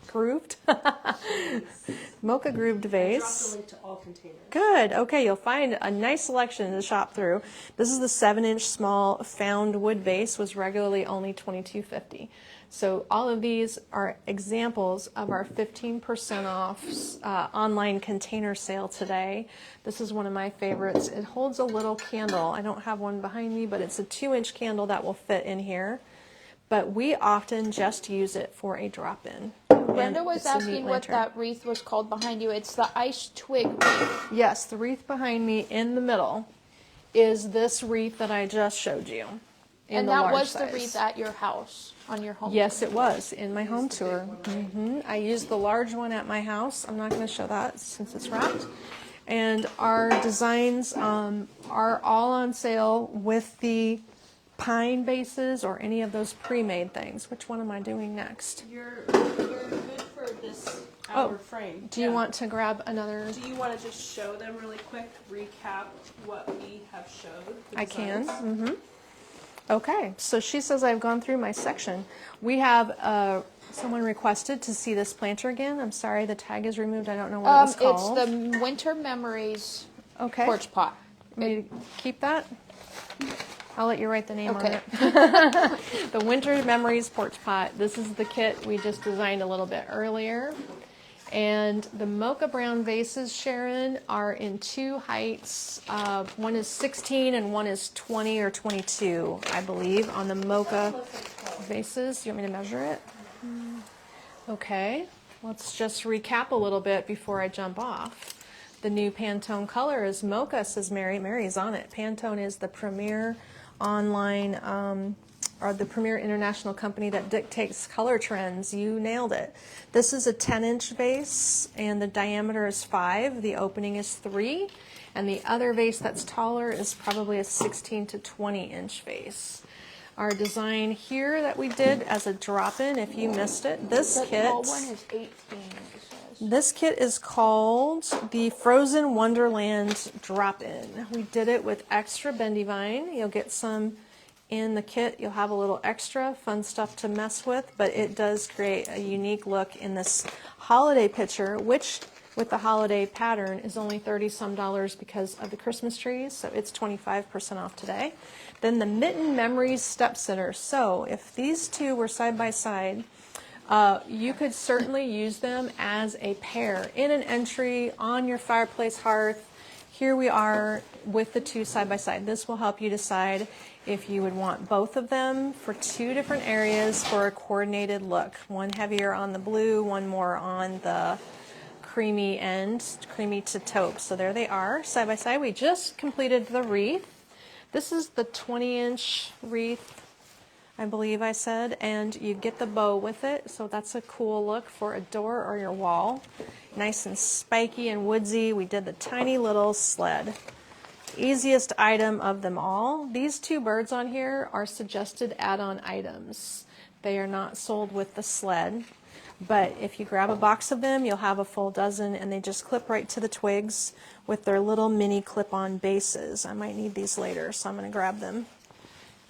Grooved. Mocha grooved vase. I dropped the link to all containers. Good. Okay, you'll find a nice selection to shop through. This is the 7-inch small found wood vase, was regularly only $22.50. So all of these are examples of our 15% off online container sale today. This is one of my favorites. It holds a little candle. I don't have one behind me, but it's a 2-inch candle that will fit in here. But we often just use it for a drop-in. Brenda was asking what that wreath was called behind you. It's the ice twig wreath. Yes, the wreath behind me in the middle is this wreath that I just showed you. And that was the wreath at your house on your home. Yes, it was in my home tour. I used the large one at my house. I'm not going to show that since it's wrapped. And our designs are all on sale with the pine bases or any of those pre-made things. Which one am I doing next? You're good for this hour frame. Do you want to grab another? Do you want to just show them really quick, recap what we have showed? I can. Okay, so she says I've gone through my section. We have someone requested to see this planter again. I'm sorry, the tag is removed. I don't know what it was called. It's the Winter Memories porch pot. Want me to keep that? I'll let you write the name on it. The Winter Memories porch pot. This is the kit we just designed a little bit earlier. And the mocha brown vases, Sharon, are in 2 heights. One is 16 and one is 20 or 22, I believe, on the mocha vases. You want me to measure it? Okay, let's just recap a little bit before I jump off. The new Pantone color is mocha, says Mary. Mary's on it. Pantone is the premier online or the premier international company that dictates color trends. You nailed it. This is a 10-inch vase, and the diameter is 5. The opening is 3. And the other vase that's taller is probably a 16 to 20-inch vase. Our design here that we did as a drop-in, if you missed it, this kit. One is 18. This kit is called the Frozen Wonderland Drop-In. We did it with extra bendy vine. You'll get some in the kit. You'll have a little extra fun stuff to mess with, but it does create a unique look in this holiday picture, which with the holiday pattern is only $30-some because of the Christmas trees, so it's 25% off today. Then the Mitten Memories Step Sitter. So if these two were side by side, you could certainly use them as a pair in an entry on your fireplace hearth. Here we are with the two side by side. This will help you decide if you would want both of them for 2 different areas for a coordinated look. One heavier on the blue, one more on the creamy end, creamy to taupe. So there they are, side by side. We just completed the wreath. This is the 20-inch wreath, I believe I said, and you get the bow with it, so that's a cool look for a door or your wall. Nice and spiky and woodsy. We did the tiny little sled. Easiest item of them all. These two birds on here are suggested add-on items. They are not sold with the sled, but if you grab a box of them, you'll have a full dozen, and they just clip right to the twigs with their little mini clip-on bases. I might need these later, so I'm going to grab them.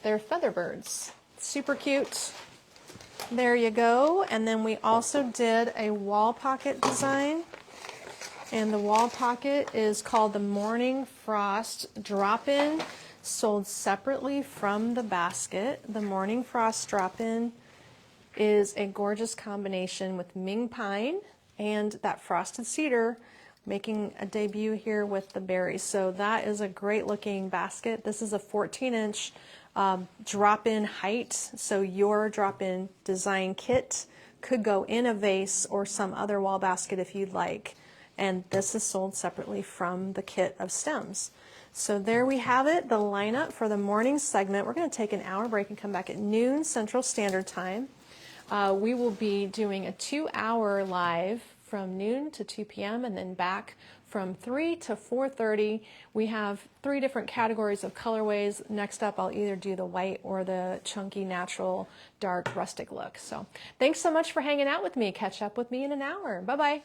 They're feather birds. Super cute. There you go. And then we also did a wall pocket design. And the wall pocket is called the Morning Frost Drop-In, sold separately from the basket. The Morning Frost Drop-In is a gorgeous combination with Ming Pine and that frosted cedar, making a debut here with the berries. So that is a great looking basket. This is a 14-inch drop-in height, so your drop-in design kit could go in a vase or some other wall basket if you'd like. And this is sold separately from the kit of stems. So there we have it, the lineup for the morning segment. We're going to take an hour break and come back at noon Central Standard Time. We will be doing a 2-hour live from noon to 2 p.m. and then back from 3 to 4:30. We have 3 different categories of colorways. Next up, I'll either do the white or the chunky, natural, dark, rustic look. So thanks so much for hanging out with me. Catch up with me in an hour. Bye-bye.